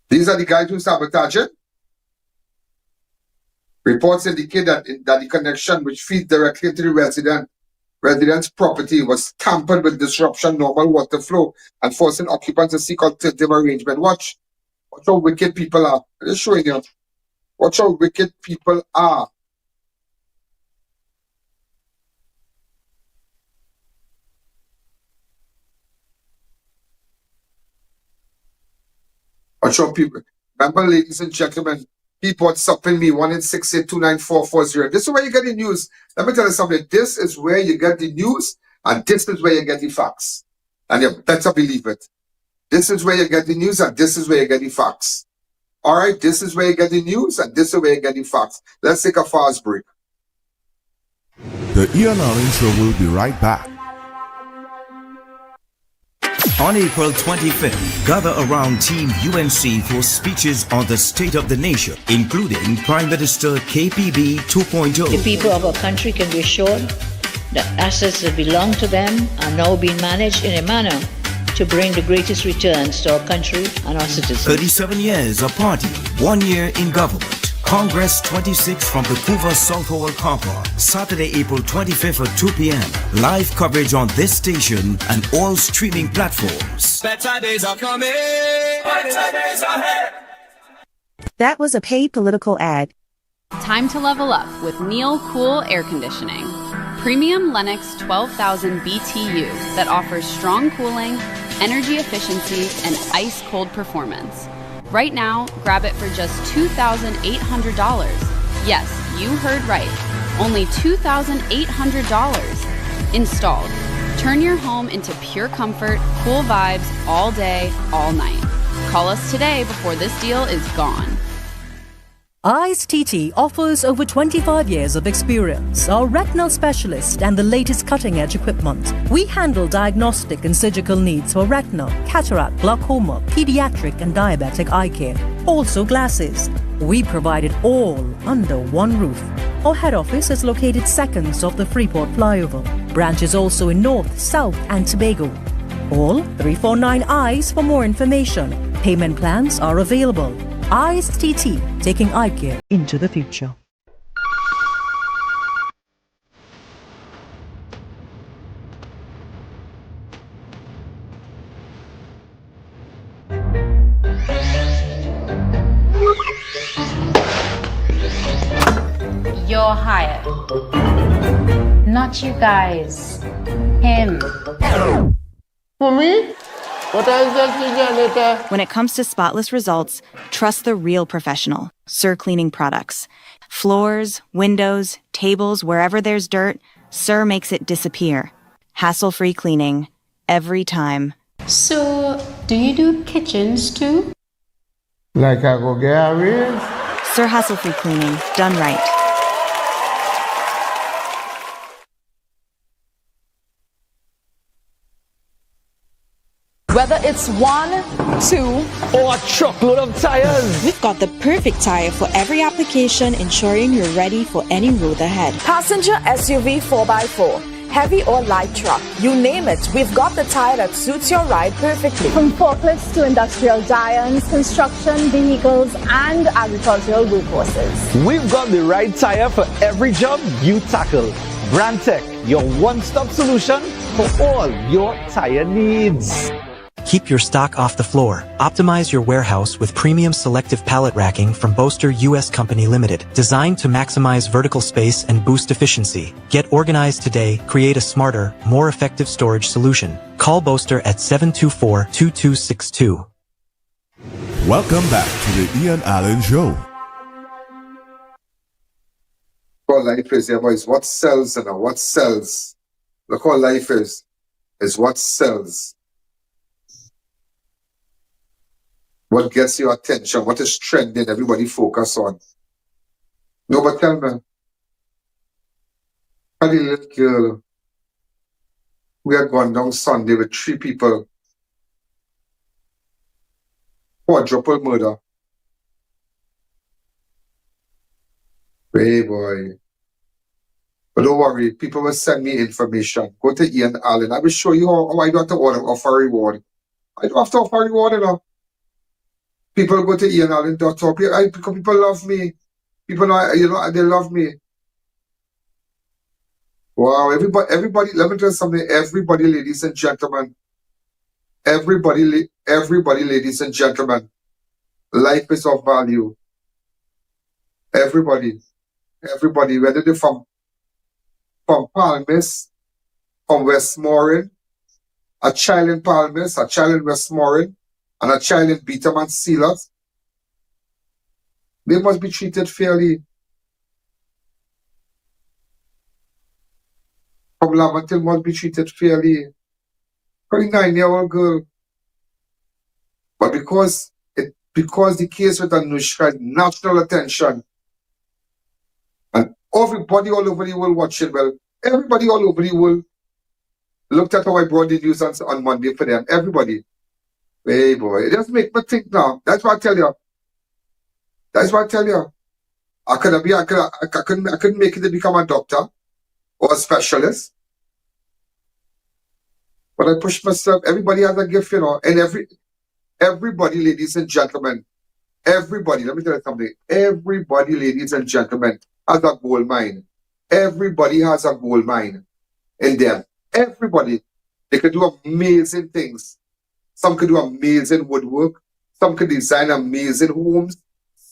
These are the guys who sabotage it. Reports indicate that the connection, which feeds directly into the resident's property, was tampered with disruption normal water flow and forcing occupants to seek alternative arrangement. Watch how wicked people are. I'm just showing you. Watch how wicked people are. Watch how people. Remember, ladies and gentlemen, Keep on supping me, 1-868-294-40. This is where you get the news. Let me tell you something. This is where you get the news, and this is where you get the facts. And you better believe it. This is where you get the news, and this is where you get the facts. All right, this is where you get the news, and this is where you get the facts. Let's take a fast break. The I.A.N. Show will be right back. On April 25th, gather around Team UNC for speeches on the state of the nation, including Prime Minister KPB 2.0. The people of our country can be assured that assets that belong to them are now being managed in a manner to bring the greatest returns to our country and our citizens. 37 years of party, 1 year in government. Congress 26 from the Couva Southall car park, Saturday, April 25th at 2 p.m. Live coverage on this station and all streaming platforms. Better days are coming. Better days ahead. That was a paid political ad. Time to level up with Neil Cool Air Conditioning. Premium Lennox 12,000 BTU that offers strong cooling, energy efficiency, and ice-cold performance. Right now, grab it for just $2,800. Yes, you heard right. Only $2,800. Installed. Turn your home into pure comfort, cool vibes all day, all night. Call us today before this deal is gone. I.A.N TT offers over 25 years of experience, are retinal specialist and the latest cutting-edge equipment. We handle diagnostic and surgical needs for retina, cataract, glaucoma, pediatric and diabetic eye care. Also glasses. We provide it all under one roof. Our head office is located seconds off the Freeport flyover. Branches also in North, South and Tobago. Call 349 eyes for more information. Payment plans are available. I.A.N TT, taking eye care into the future. You're hired. Not you guys. Him. For me? What else does he get later? When it comes to spotless results, trust the real professional, Sir Cleaning Products. Floors, windows, tables, wherever there's dirt, Sir makes it disappear. Hassle-free cleaning, every time. So, do you do kitchens too? Like I go get a raise? Sir Hassle-free cleaning, done right. Whether it's 1, 2, or a truckload of tires, we've got the perfect tire for every application, ensuring you're ready for any road ahead. Passenger SUV 4x4, heavy or light truck, you name it, we've got the tire that suits your ride perfectly. From forklifts to industrial giants, construction, vehicles, and agricultural workhorses. We've got the right tire for every job you tackle. Brandtech, your one-stop solution for all your tire needs. Keep your stock off the floor. Optimize your warehouse with premium selective pallet racking from Boaster US Company Limited, designed to maximize vertical space and boost efficiency. Get organized today, create a smarter, more effective storage solution. Call Boaster at 724-2262. Welcome back to the I.A.N Show. What life is, yeah, boys. What sells, you know, what sells. Look what life is what sells. What gets your attention? What is trending? Everybody focus on. No, but tell me. How the little girl we had gone down Sunday with 3 people. Quadruple murder. Hey boy. But don't worry, people will send me information. Go to I.A.N Allen. I will show you how I don't have to offer a reward. I don't have to offer a reward, you know. People go to I.A.N Allen, because people love me. People know, you know, they love me. Wow, everybody, let me tell you something. Everybody, ladies and gentlemen. Everybody, ladies and gentlemen. Life is of value. Everybody, whether they're from Palmas, from Westmoreland, a child in Palmas, a child in Westmoreland, and a child in Beaterman Sealers. They must be treated fairly. From Lamatil must be treated fairly. 29-year-old girl. But because the case with Anushka had national attention, and everybody all over the world watching, well, everybody all over the world looked at how I brought the news on Monday for them. Everybody. Hey boy, it just make me think now. That's what I tell you. That's what I tell you. I couldn't make it to become a doctor or a specialist. But I pushed myself. Everybody has a gift, you know, and everybody, ladies and gentlemen, everybody, let me tell you something. Everybody, ladies and gentlemen, has a gold mine. Everybody has a gold mine in them. Everybody. They could do amazing things. Some could do amazing woodwork. Some could design amazing homes.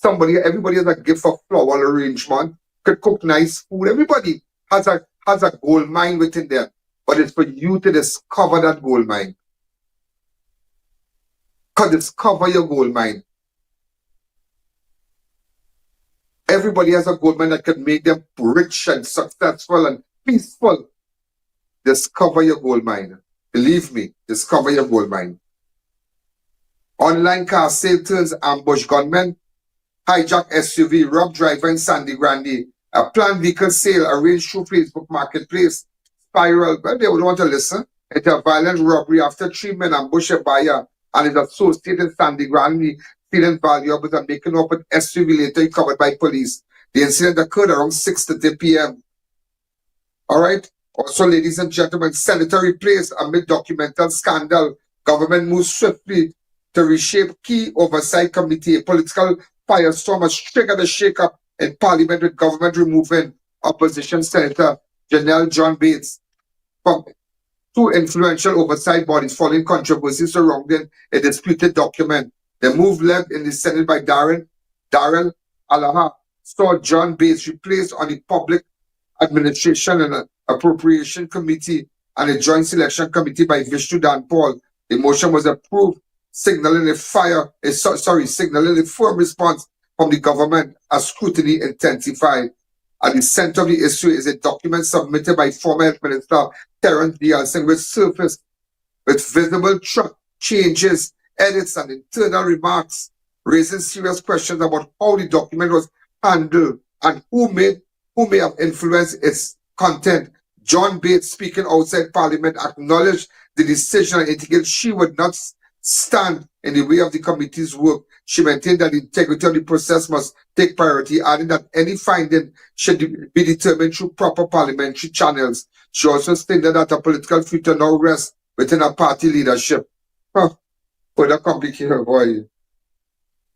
Everybody has a gift for flower arrangement. Could cook nice food. Everybody has a gold mine within them. But it's for you to discover that gold mine. Discover your gold mine. Everybody has a gold mine that can make them rich and successful and peaceful. Discover your gold mine. Believe me, discover your gold mine. Online car sale turns ambush gunmen. Hijack SUV, rob driver in Sandy Grande. A planned vehicle sale arranged through Facebook Marketplace. Spiral, well, they would want to listen. It's a violent robbery after 3 men ambush a buyer and his associate in Sandy Grande, stealing valuables and making off with SUV later covered by police. The incident occurred around 6:30 p.m. All right. Also, ladies and gentlemen, senator replaced amid documental scandal. Government moves swiftly to reshape key oversight committee. A political firestorm has triggered a shakeup in parliament with government removing opposition senator Janelle John Bates from 2 influential oversight bodies following controversies surrounding a disputed document. The move led in the Senate by Darrell Alaha saw John Bates replaced on the Public Administration and Appropriation Committee and a Joint Selection Committee by Vishnu Dan Paul. The motion was approved, signaling a firm response from the government as scrutiny intensified. At the center of the issue is a document submitted by former Health Minister Terence Dialson, which surfaced with visible changes, edits, and internal remarks, raising serious questions about how the document was handled and who may have influenced its content. John Bates, speaking outside Parliament, acknowledged the decision and indicated she would not stand in the way of the committee's work. She maintained that the integrity of the process must take priority, adding that any finding should be determined through proper parliamentary channels. She also stated that a political future now rests within her party leadership. Further complicated, boy.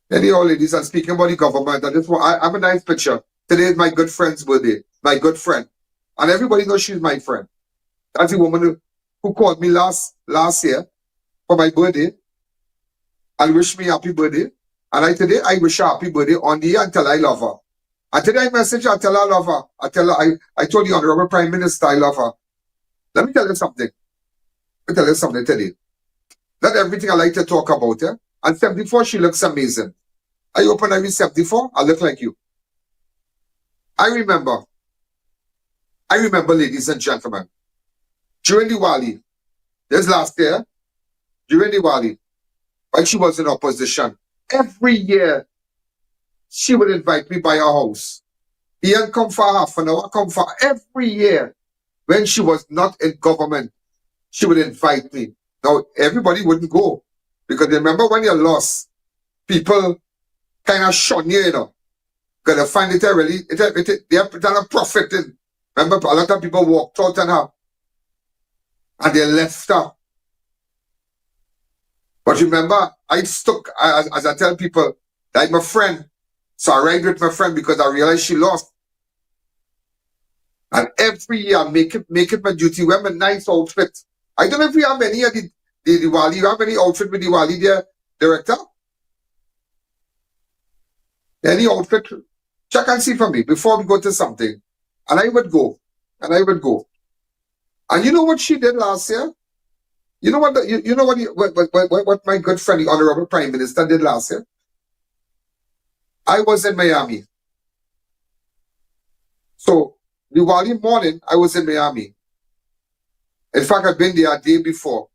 Anyhow, ladies, I'm speaking about the government. I have a nice picture. Today is my good friend's birthday. My good friend. And everybody knows she's my friend. That's the woman who called me last year for my birthday and wished me happy birthday. And today I wish her happy birthday on the air and tell her I love her. And today I message her, I tell her I love her. I told the Honorable Prime Minister I love her. Let me tell you something. Today. Not everything I like to talk about, yeah? And 74, she looks amazing. I open every 74, I look like you. I remember, ladies and gentlemen, during Diwali, this last year, during Diwali, when she was in opposition, every year, she would invite me by her house. I.A.N come for half an hour, come for every year. When she was not in government, she would invite me. Now, everybody wouldn't go. Because remember when you lost, people kind of shun you, you know. Because they find it really, they have done a profit in. Remember, a lot of people walked out on her. And they left her. But remember, I stuck, as I tell people, like my friend. So I ride with my friend because I realized she lost. And every year I make it my duty, wear my nice outfit. I don't know if we have any of the Diwali. You have any outfit with Diwali there, director? Any outfit? Check and see for me before we go to something. And I would go. And you know what she did last year? You know what what my good friend, the Honorable Prime Minister, did last year? I was in Miami. So, Diwali morning, I was in Miami. In fact, I'd been there a day before.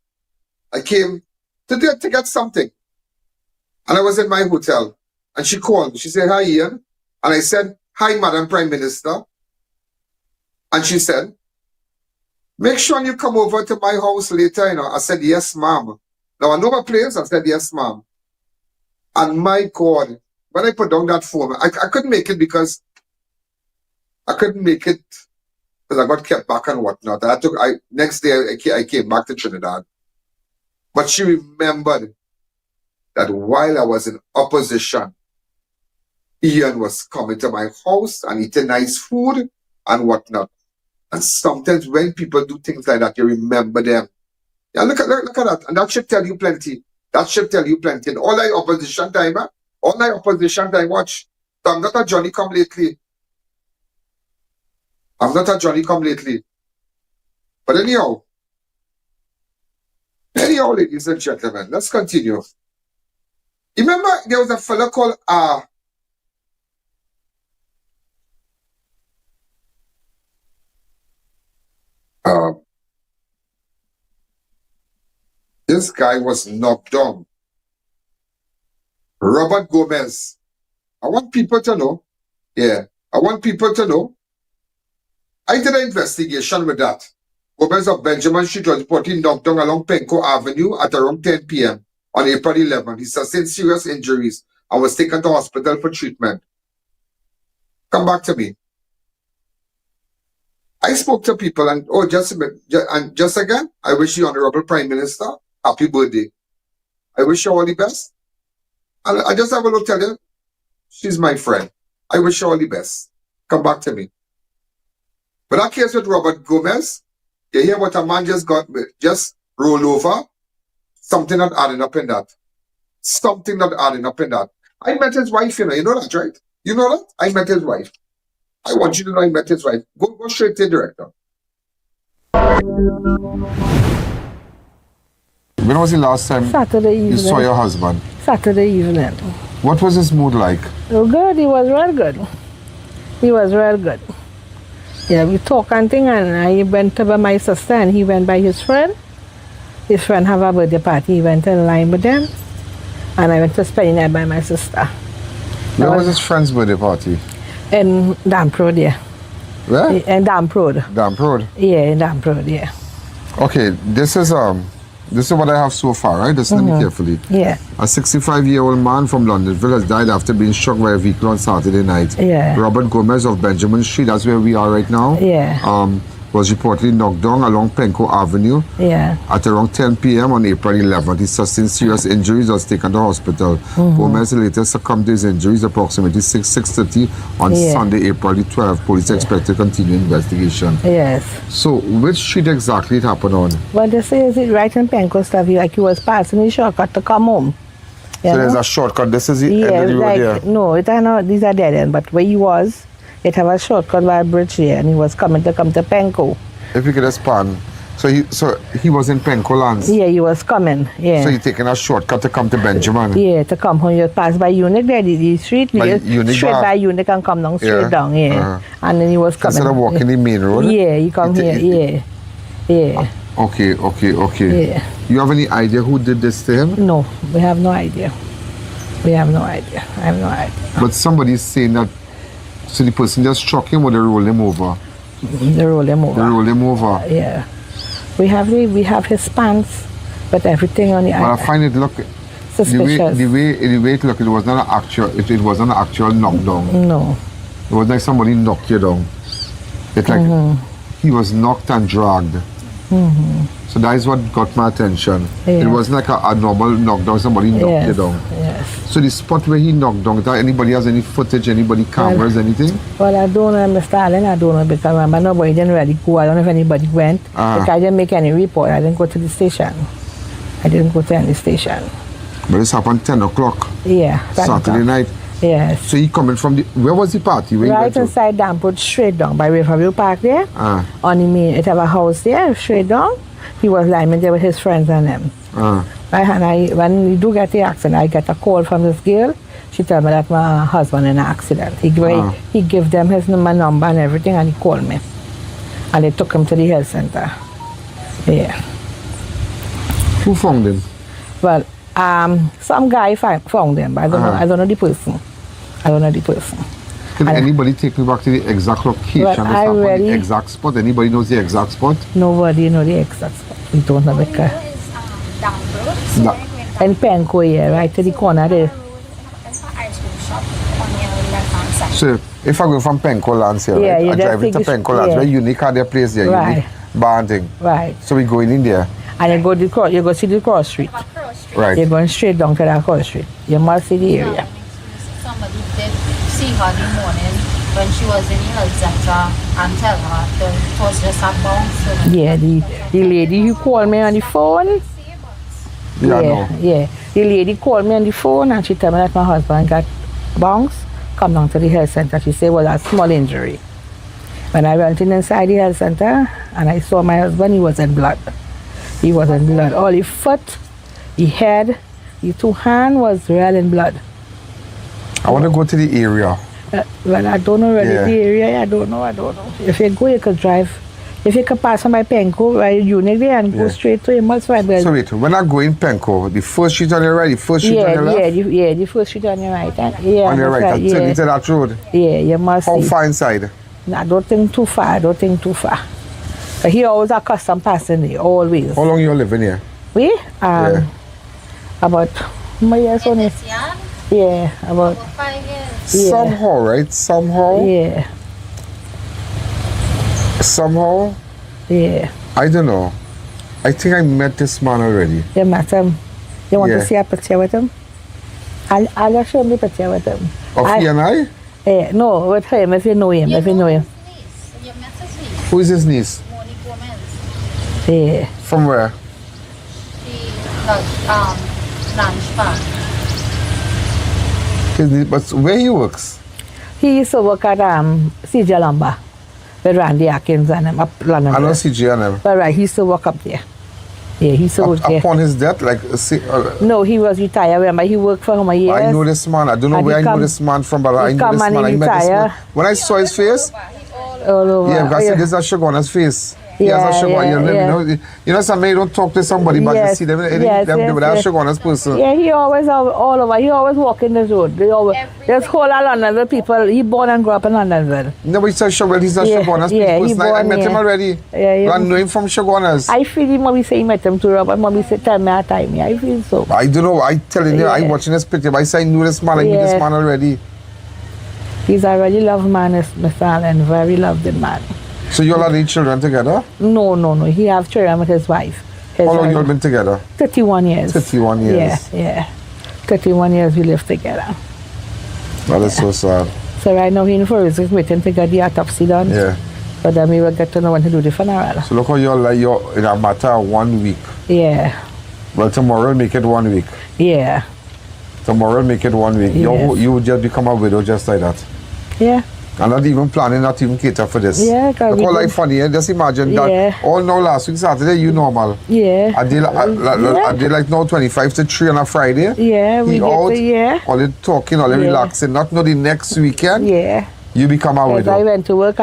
I came to get something. And I was in my hotel. And she called me. She said, "Hi, Ian." And I said, "Hi, Madam Prime Minister." And she said, "Make sure you come over to my house later." I said, "Yes, ma'am." Now, I know my place. I said, "Yes, ma'am." And my God, when I put down that phone, I couldn't make it because I got kept back and whatnot. Next day I came back to Trinidad. But she remembered that while I was in opposition, Ian was coming to my house and eating nice food and whatnot. And sometimes when people do things like that, you remember them. Yeah, look at that. And that should tell you plenty. That should tell you plenty. And all my opposition time, watch. So I'm not a Johnny come lately. But anyhow, ladies and gentlemen, let's continue. Remember, there was a fella called this guy was knocked down. Robert Gomez. I want people to know. I did an investigation with that. Gomez of Benjamin Street was reportedly knocked down along Penco Avenue at around 10 p.m. on April 11. He sustained serious injuries and was taken to hospital for treatment. Come back to me. I spoke to people and just again, I wish the Honorable Prime Minister happy birthday. I wish her all the best. And I just have a look tell you, she's my friend. I wish her all the best. Come back to me. But that case with Robert Gomez, you hear what a man just roll over? Something not adding up in that. I met his wife, you know that, right? You know that? I met his wife. I want you to know I met his wife. Go straight to the director. When was the last time Saturday evening. You saw your husband? Saturday evening. What was his mood like? Oh, good. He was real good. Yeah, we talk and thing, and I went to by my sister, and he went by his friend. His friend have a birthday party. He went in line with them, and I went to spend the night by my sister. Where was his friend's birthday party? In Damp Road, yeah. Where? In Damp Road. Damp Road? Yeah, in Damp Road, yeah. Okay, this is what I have so far, right? Listen to me carefully. Yeah. A 65-year-old man from Longdenville has died after being struck by a vehicle on Saturday night. Yeah. Robert Gomez of Benjamin Street, that's where we are right now. Yeah. Was reportedly knocked down along Penco Avenue. Yeah. At around 10 p.m. on April 11th. He sustained serious injuries, was taken to hospital. Gomez later succumbed to his injuries approximately 6:30 on Sunday, April 12th. Police expect to continue investigation. Yes. So, which street exactly it happened on? Well, they say it's right in Penco stuff, like he was passing the shortcut to come home. So there's a shortcut. This is the end of the road here? No, it are not, these are dead end, but where he was, it have a shortcut by a bridge here, and he was coming to Penco. If you could expand. So he was in Penco lands? Yeah, he was coming, yeah. So he taking a shortcut to come to Benjamin? Yeah, to come home. You pass by Unic there, the street, straight by Unic and come down straight down, yeah. And then he was coming. Instead of walking the main road? Yeah, he come here, yeah. Okay. Yeah. You have any idea who did this to him? No, we have no idea. I have no idea. But somebody's saying that, so the person just struck him or they roll him over? They roll him over. Yeah. We have his pants, but everything on the Well, I find it suspicious. The way it looked, it was not an actual knockdown. No. It was like somebody knocked you down. It's like he was knocked and dragged. So that is what got my attention. Yeah. It wasn't like a normal knockdown, somebody knocked you down. Yes. So the spot where he knocked down, anybody has any footage, anybody cameras, anything? Well, I don't know, Mr. Allen, I don't know, because remember, nobody didn't really go. I don't know if anybody went. Because I didn't make any report. I didn't go to the station. I didn't go to any station. But this happened 10 o'clock? Yeah. Saturday night? Yes. So he coming from where was the party? Right inside Damp Road, straight down by Riverview Park there. On the main, it have a house there, straight down. He was lying there with his friends and them. And when we do get the accident, I get a call from this girl. She told me that my husband in an accident. He gave them my number and everything, and he called me. And they took him to the health center. Yeah. Who found him? Well, some guy found him, but I don't know. I don't know the person. Can anybody take me back to the exact location? The exact spot? Anybody knows the exact spot? Nobody knows the exact spot. We don't know the car. In Penco, yeah, right to the corner there. So, if I go from Penco Lance here, right? I drive into Penco Lance, very unique at their place there, unique bar and thing. Right. So we going in there. And you go see the cross street. Right. You're going straight down to that cross street. You must see the area. Somebody did see her in the morning when she was in the health center and tell her that it was just a bounce. Yeah, the lady who called me on the phone. Yeah. The lady called me on the phone and she told me that my husband got bounced, come down to the health center. She said, well, a small injury. When I went inside the health center and I saw my husband, he was in blood. He was in blood. All his foot, his head, his 2 hands was real in blood. I want to go to the area. Well, I don't know really the area. I don't know. If you go, you could drive. If you could pass on by Penco, by unit there and go straight to him, so wait, when I go in Penco, the first street on your right, the first street on your left? The first street on your right. On your right, turn into that road? Yeah, you must How far inside? I don't think too far. But he always accustomed passing there, always. How long you living here? We? About my years on it. Yeah, about 5 years. Somehow, right? Somehow? Yeah. Somehow? Yeah. I don't know. I think I met this man already. You met him? You want to see a picture with him? I'll just show him the picture with him. Of he and I? Yeah, no, with him, if you know him. Who is his niece? Yeah. From where? But where he works? He used to work at CJ Lumber with Randy Atkins and him up London. I know CJ and him. But right, he used to work up there. Yeah, he used to work there. Upon his death, no, he was retired. Remember, he worked for him a year. I know this man. I don't know where I know this man from, but I know this man. I met this man. When I saw his face, because I said, this is Shoguna's face. Yeah, you know, somebody don't talk to somebody, but you see them, that's Shoguna's person. Yeah, he always all over. He always walk in this road. There's whole lot of Londonville people. He born and grew up in Londonville. No, but he's not Shoguna's person. I met him already. I know him from Shoguna's. I feel him when we say he met him to Rob, and when we say tell me a time. I feel so. I don't know. I telling you, I watching this picture, but I say I knew this man. I knew this man already. He's a really loved man, Mr. Allen. Very loved man. So you all had 8 children together? No. He have children with his wife. How long you all been together? 31 years. 31 years. Yeah. 31 years we lived together. That is so sad. So right now he's waiting to get the autopsy done. Yeah. But then we will get to know when to do the funeral. So look how you're in a matter of 1 week. Yeah. Well, tomorrow will make it 1 week. Yeah. Tomorrow will make it 1 week. Yes. You would just become a widow just like that. Yeah. I'm not even planning, not even cater for this. Yeah, look how like funny, just imagine that all now last week Saturday you normal. Yeah. I did like now 25 to 3 on a Friday. Yeah, we out, all the talking, all the relaxing, not know the next weekend. Yeah. You become a widow. I went to work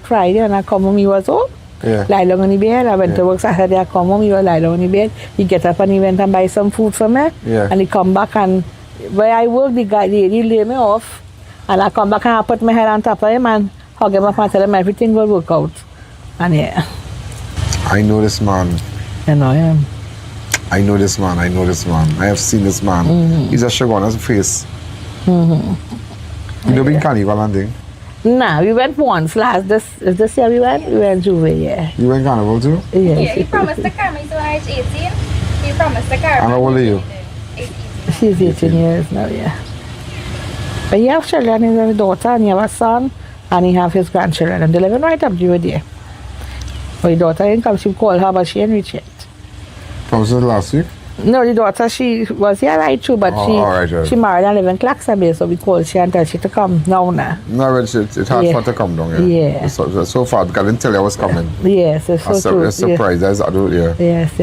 Friday and I come home, he was home. Yeah. Lie down on the bed. I went to work Saturday, I come home, he was lie down on the bed. He get up and he went and buy some food for me. Yeah. And he come back and where I work, the lady lay me off. And I come back and I put my head on top of him and hug him up and tell him everything will work out. And yeah. I know this man. You know him. I know this man. I have seen this man. Mm-hmm. He's a Shoguna's face. Mm-hmm. You know been carnival and thing? Nah, we went once this year we went Juve, yeah. You went carnival too? Yeah. He promised to come until I was 18. He promised to come. And how old are you? 18. She's 18 years now, yeah. But he has children, he has a daughter and he has a son and he have his grandchildren and they live right up to there. But the daughter didn't come, she called her but she didn't reach yet. Was it last week? No, the daughter, she was here right too, but she married and live in Claxon, so we called she and tell she to come now. No, it's hard for her to come down, yeah. So far, I didn't tell you I was coming. Yes, it's so true. It's surprised, Yes.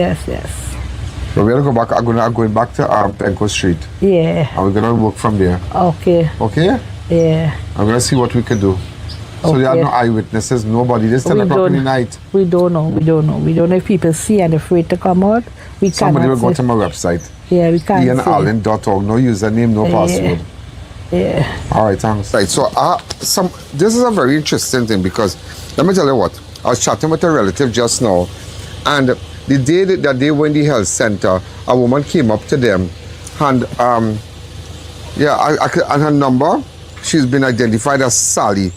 But we're gonna go back. I'm going back to Penco Street. Yeah. And we're gonna work from there. Okay. Okay? Yeah. I'm gonna see what we can do. So there are no eyewitnesses, nobody. This 10 o'clock in the night. We don't know. We don't know if people see and afraid to come out. Somebody will go to my website. Yeah, we can't I.A.N.org. No username, no password. Yeah. All right, thanks. Right, so this is a very interesting thing because let me tell you what. I was chatting with a relative just now, and the day that they were in the health center, a woman came up to them, and and her number, she's been identified as Sally.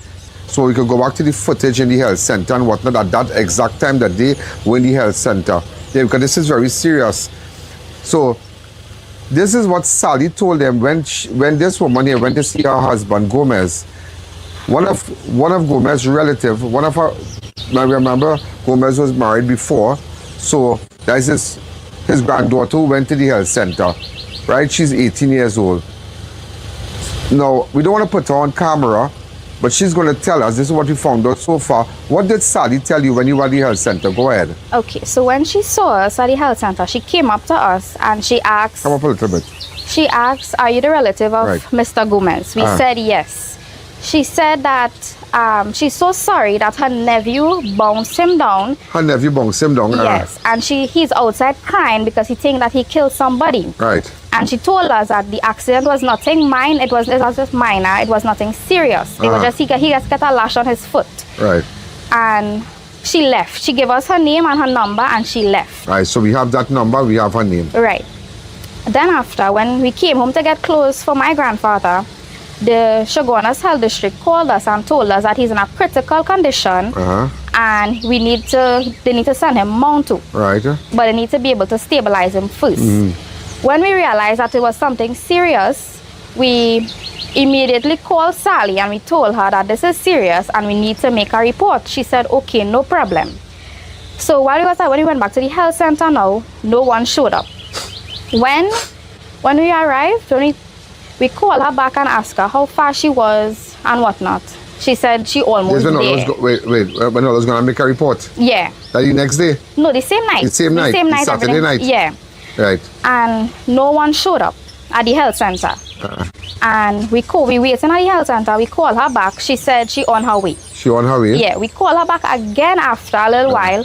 So we could go back to the footage in the health center and whatnot at that exact time that they were in the health center. Yeah, because this is very serious. So this is what Sally told them when this woman here went to see her husband Gomez. One of Gomez's relative, I remember Gomez was married before, so that's his granddaughter who went to the health center, right? She's 18 years old. Now, we don't want to put her on camera, but she's going to tell us, this is what we found out so far. What did Sally tell you when you were at the health center? Go ahead. Okay, so when she saw us at the health center, she came up to us and she asked... Come up a little bit. She asked, are you the relative of Mr. Gomez? We said yes. She said that she's so sorry that her nephew bounced him down. Her nephew bounced him down? Yes, and he's outside crying because he thinks that he killed somebody. Right. And she told us that the accident was nothing minor. It was just minor. It was nothing serious. It was just he just got a lash on his foot. Right. And she left. She gave us her name and her number, and she left. Right. So we have that number. We have her name. Right. Then after, when we came home to get clothes for my grandfather, the Shogunas Health District called us and told us that he's in a critical condition, and they need to send him Mount 2. Right. But they need to be able to stabilize him first. When we realized that it was something serious, we immediately called Sally and we told her that this is serious and we need to make a report. She said, okay, no problem. So when we went back to the health center now, no one showed up. When we arrived, we called her back and asked her how far she was and whatnot. She said she almost there. When I was going to make a report? Yeah. That the next day? No, the same night. The same night? Saturday night? Yeah. Right. And no one showed up at the health center. And we waiting at the health center. We called her back. She said she on her way. She on her way? Yeah. We called her back again after a little while.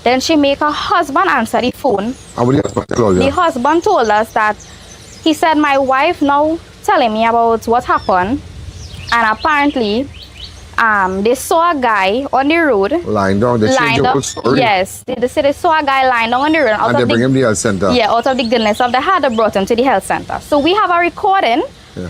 Then she make her husband answer the phone. And what did the husband tell you? The husband told us that he said, my wife now telling me about what happened. And apparently, they saw a guy on the road. Lying down. They changed the whole story. Yes. They said they saw a guy lying down on the road. And they bring him to the health center. Yeah, out of the goodness of the heart, they brought him to the health center. So we have a recording,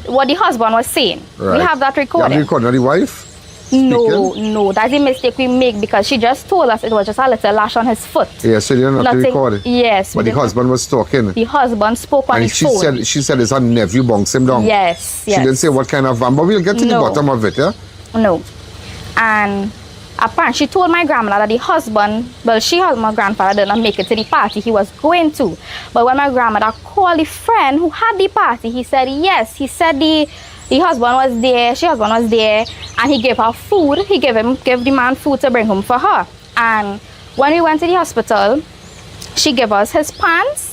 what the husband was saying. Right. We have that recording. You have the recording of the wife? No, that's a mistake we make because she just told us it was just a little lash on his foot. Yeah, so you didn't have to record it. Yes. But the husband was talking. The husband spoke on his phone. She said it's her nephew bounced him down. Yes. She didn't say what kind of van, but we'll get to the bottom of it, yeah? No. And apparently she told my grandmother that the husband, my grandfather did not make it to the party he was going to. But when my grandmother called the friend who had the party, he said yes. He said the husband was there, husband was there, and he gave her food. He gave the man food to bring home for her. And when we went to the hospital, she gave us his pants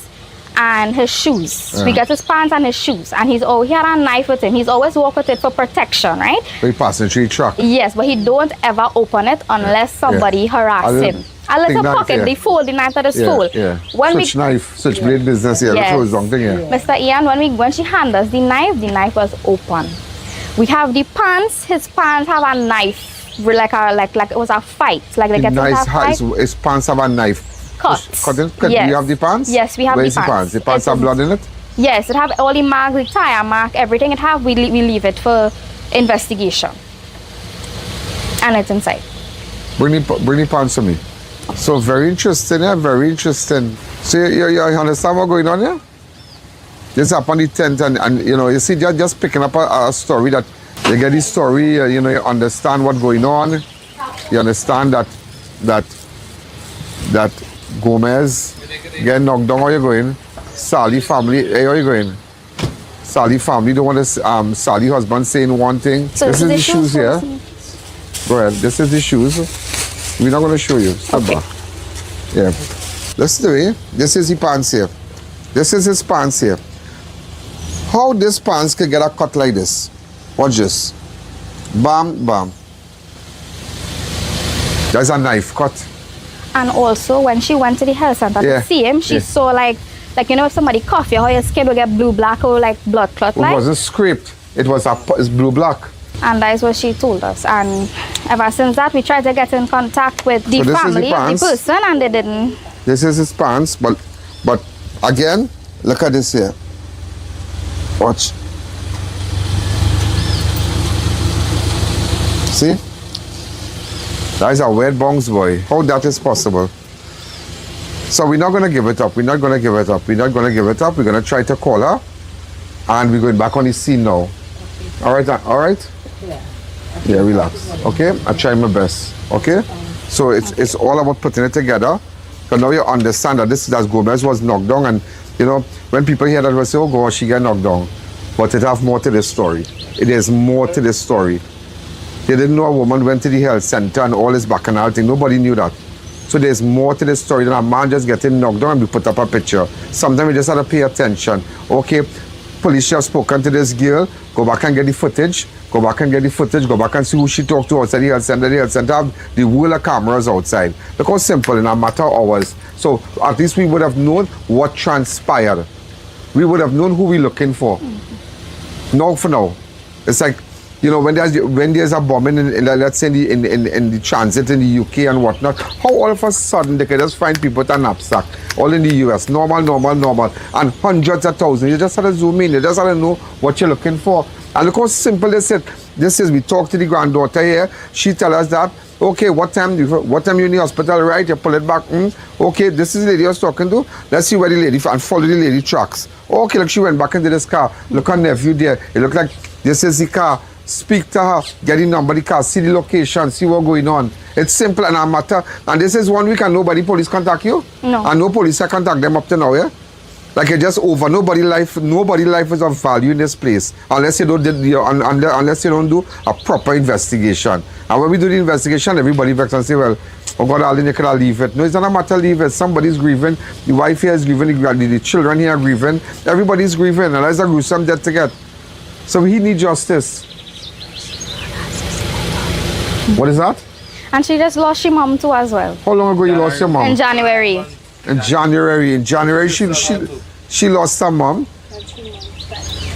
and his shoes. We got his pants and his shoes. And he had a knife with him. He's always walked with it for protection, right? He passing through the truck. Yes, but he don't ever open it unless somebody harass him. A little pocket, they fold the knife that is full. Yeah. Such blade business here. Yes. Mr. I.A.N, when she handed us the knife was open. We have the pants. His pants have a knife, like it was a fight. Like they get into a fight. His pants have a knife. Cut. Yes. Do you have the pants? Yes, we have Where's the pants. The pants have blood in it? Yes, it have all the marks, the tire mark, everything it have. We leave it for investigation. And it's inside. Bring the pants to me. So very interesting, yeah, very interesting. So you understand what's going on here? This happened the 10th, and you see, you're just picking up a story that you get the story, you understand what's going on. You understand that Gomez get knocked down. How you going? Sally family, hey, how you going? Sally family don't want to. Sally husband saying one thing. So this is the shoes here. Go ahead. This is the shoes. We're not going to show you. Stop back. Yeah. Listen to me. This is the pants here. This is his pants here. How this pants could get a cut like this? Watch this. Bam, bam. There's a knife cut. And also, when she went to the health center to see him, she saw like you know, if somebody cough you, how your skin will get blue-black or like blood clot. It wasn't scraped. It's blue-black. And that is what she told us. And ever since that, we tried to get in contact with the family of the person, and they didn't. This is his pants, but again, look at this here. Watch. See? That is a weird bongs boy. How that is possible? So we're not going to give it up. We're not going to give it up. We're not going to give it up. We're going to try to call her. And we're going back on the scene now. All right? All right? Yeah, relax. Okay? I try my best. Okay? So it's all about putting it together. Because now you understand that Gomez was knocked down. And, you know, when people hear that, they say, oh, gosh, she got knocked down. But it has more to this story. It is more to this story. They didn't know a woman went to the health center and all this bacchanal thing. Nobody knew that. So there's more to this story than a man just getting knocked down and we put up a picture. Sometimes we just have to pay attention. Okay, police have spoken to this girl. Go back and get the footage. Go back and get the footage. Go back and see who she talked to outside the health center. The health center have the whole of cameras outside. Look how simple in a matter of hours. So at least we would have known what transpired. We would have known who we're looking for. Now for now. It's like, you know, when there's a bombing in let's say in the transit in the UK and whatnot, how all of a sudden they can just find people with a knapsack all in the US, normal, and hundreds of thousands. You just have to zoom in. You just have to know what you're looking for. And look how simple this is. This is, we talk to the granddaughter here. She tell us that, okay, what time you in the hospital, right? You pull it back. Okay, this is the lady I was talking to. Let's see where the lady, and follow the lady tracks. Okay, look, she went back into this car. Look her nephew there. It look like this is the car. Speak to her, get the number of the car, see the location, see what's going on. It's simple and a matter. And this is 1 week and nobody police contact you? No. And no police contact them up to now, yeah? Like it's just over. Nobody life is of value in this place unless you don't do a proper investigation. And when we do the investigation, everybody vex and say, well, oh God, Alden, you could leave it. No, it's not a matter of leave it. Somebody's grieving. The wife here is grieving. The children here are grieving. Everybody's grieving. And that's a gruesome death to get. So we need justice. What is that? And she just lost your mom too as well. How long ago you lost your mom? In January. In January, she lost her mom.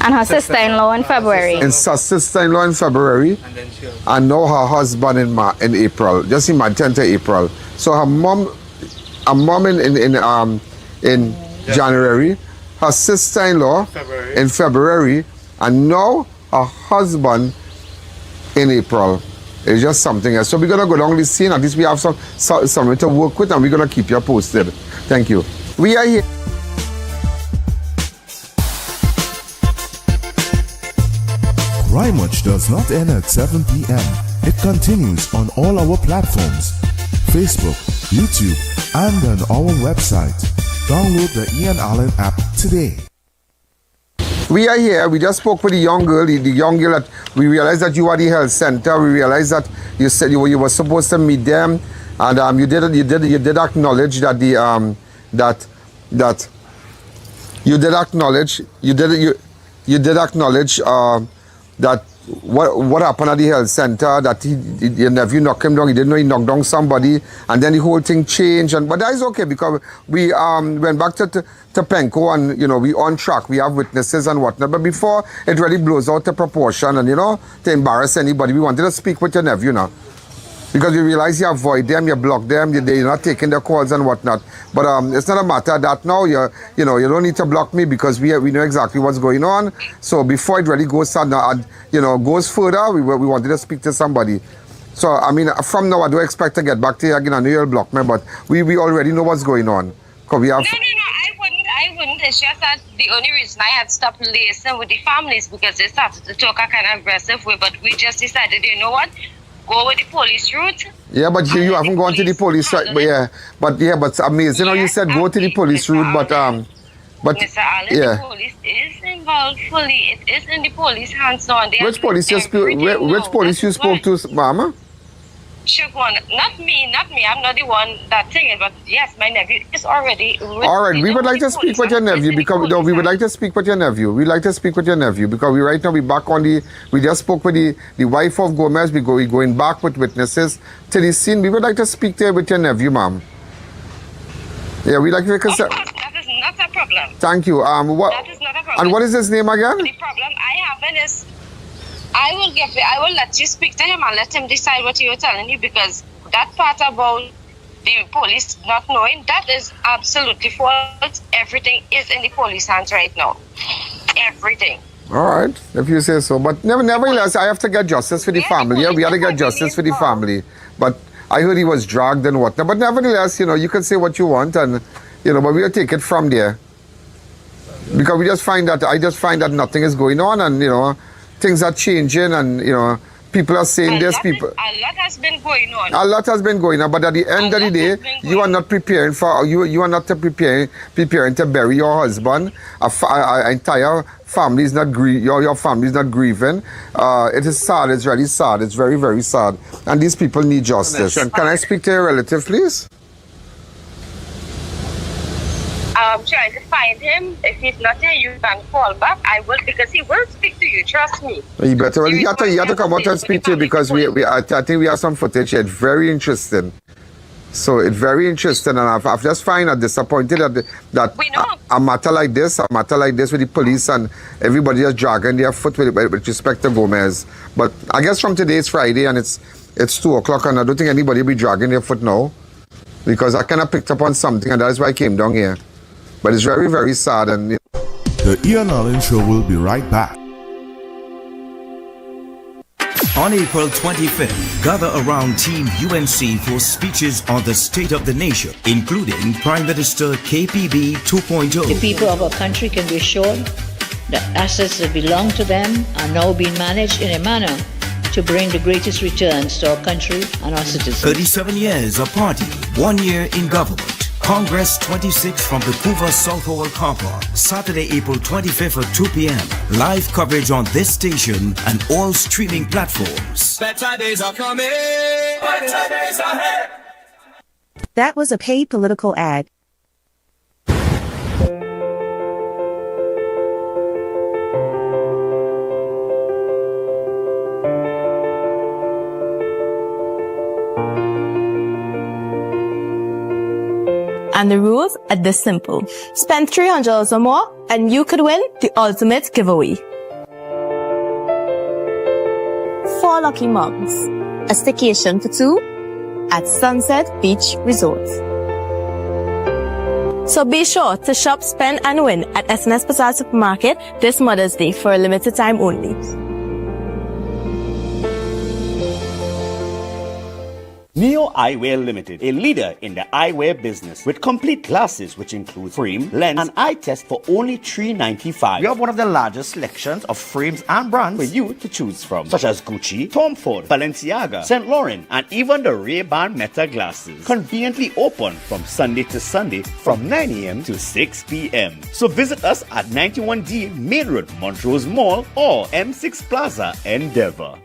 And her sister-in-law in February. And her sister-in-law in February. And now her husband in April. Just in my 10th of April. So her mom in January, her sister-in-law in February, and now her husband in April. It's just something else. So we're going to go down this scene. At least we have something to work with, and we're going to keep you posted. Thank you. We are here. Crime Watch does not end at 7 p.m. It continues on all our platforms, Facebook, YouTube, and on our website. Download the I.A.N. Allen app today. We are here. We just spoke with the young girl. The young girl that we realized that you are the health center. We realized that you said you were supposed to meet them, and you did acknowledge that that what happened at the health center, that your nephew knocked him down. He didn't know he knocked down somebody, and then the whole thing changed. But that is okay because we went back to Penco, and you know we on track. We have witnesses and whatnot. But before it really blows out the proportion, and you know to embarrass anybody, we wanted to speak with your nephew now. Because you realize you avoid them, you block them, they're not taking their calls and whatnot. But it's not a matter that now you don't need to block me because we know exactly what's going on. So before it really goes goes further, we wanted to speak to somebody. So I mean, from now I don't expect to get back to you again. I know you'll block me, but we already know what's going on. Cause we have. No, I wouldn't. It's just that the only reason I had stopped liaising with the families because they started to talk a kind of aggressive way. But we just decided, you know what? Go with the police route. Yeah, but you haven't gone to the police route. But it's amazing how you said go to the police route, but Mr. Allen, the police is involved fully. It is in the police hands on. Which police you spoke to, Mama? should want, not me, I'm not the one that thinking, but yes, my nephew is already. All right, we would like to speak with your nephew because no, we would like to speak with your nephew. We'd like to speak with your nephew because right now we back on we just spoke with the wife of Gomez. We going back with witnesses to the scene. We would like to speak there with your nephew, ma'am. Yeah, we'd like to. That is not a problem. Thank you. What? That is not a problem. And what is his name again? The problem I have is, I will let you speak to him and let him decide what you're telling you, because that part about the police not knowing, that is absolutely false. Everything is in the police hands right now. Everything. All right, if you say so. But nevertheless, I have to get justice for the family. Yeah, we have to get justice for the family. But I heard he was dragged and whatnot. But nevertheless, you can say what you want, and but we'll take it from there. Because I just find that nothing is going on, and things are changing, and people are saying this. A lot has been going on. A lot has been going on, but at the end of the day, you are not preparing for you are not preparing to bury your husband. Our entire family is not your family is not grieving. It is sad. It's really sad. It's very, very sad. And these people need justice. Can I speak to your relative, please? I'm trying to find him. If he's not here, you can call back. I will, because he will speak to you. Trust me. You better. Well, you have to come out and speak to you, because I think we have some footage here. It's very interesting. So it's very interesting, and I've just find out disappointed that a matter like this with the police and everybody just dragging their foot with respect to Gomez. But I guess from today it's Friday and it's 2:00, and I don't think anybody will be dragging their foot now, because I kind of picked up on something, and that is why I came down here. But it's very, very sad. And The I.A.N Show will be right back. On April 25th, gather around Team UNC for speeches on the state of the nation, including Prime Minister KPB 2.0. The people of our country can be assured that assets that belong to them are now being managed in a manner to bring the greatest returns to our country and our citizens. 37 years of party, 1 year in government. Congress 26 from the Guevarro Southall car park, Saturday, April 25th at 2 p.m. Live coverage on this station and all streaming platforms. Better days are coming. Better days ahead. That was a paid political ad. And the rules are this simple. Spend $300 or more and you could win the ultimate giveaway. 4 lucky mugs. A staycation for 2 at Sunset Beach Resort. So be sure to shop, spend and win at SNS Bazaar Supermarket this Mother's Day for a limited time only. Neo Eyewear Limited, a leader in the eyewear business with complete glasses which include frame, lens, and eye test for only $3.95. We have one of the largest selections of frames and brands for you to choose from, such as Gucci, Tom Ford, Balenciaga, St. Laurent, and even the Ray-Ban Meta glasses. Conveniently open from Sunday to Sunday from 9 a.m. to 6 p.m. So visit us at 91D Main Road, Montrose Mall, or M6 Plaza, Endeavour.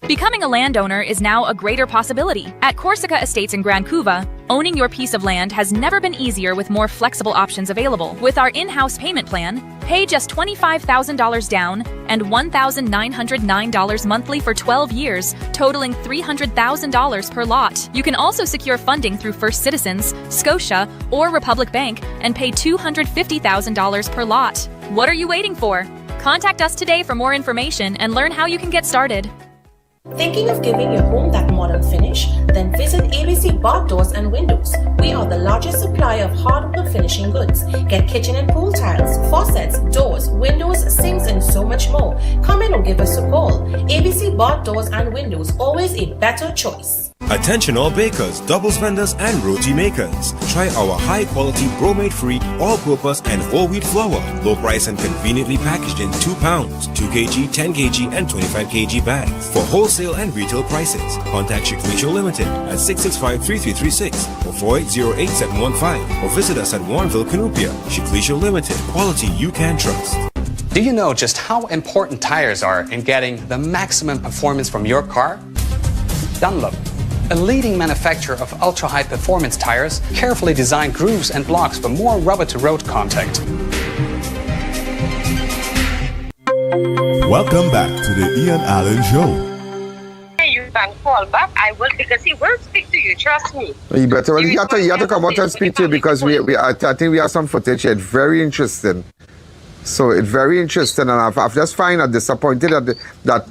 Becoming a landowner is now a greater possibility. At Corsica Estates in Grand Couva, owning your piece of land has never been easier with more flexible options available. With our in-house payment plan, pay just $25,000 down and $1,909 monthly for 12 years, totaling $300,000 per lot. You can also secure funding through First Citizens, Scotia, or Republic Bank and pay $250,000 per lot. What are you waiting for? Contact us today for more information and learn how you can get started. Thinking of giving your home that modern finish? Then visit ABC Bar Doors and Windows. We are the largest supplier of hardwood finishing goods. Get kitchen and pool tiles, faucets, doors, windows, sinks, and so much more. Come in or give us a call. ABC Bar Doors and Windows, always a better choice. Attention all bakers, doubles vendors, and roti makers. Try our high-quality bromate-free, all-purpose, and whole wheat flour. Low price and conveniently packaged in 2 pounds, 2 kg, 10 kg, and 25 kg bags. For wholesale and retail prices, contact Shiklisho Limited at 665-3336 or 4808-715 or visit us at Warrenville, Canupia. Shiklisho Limited, quality you can trust. Do you know just how important tires are in getting the maximum performance from your car? Dunlop, a leading manufacturer of ultra-high performance tires, carefully designed grooves and blocks for more rubber-to-road contact. Welcome back to the Ian Allen Show. You can call back. I will, because he will speak to you. Trust me. You better. Well, you have to come out and speak to you because I think we have some footage here. It's very interesting. So it's very interesting, and I've just find out disappointed that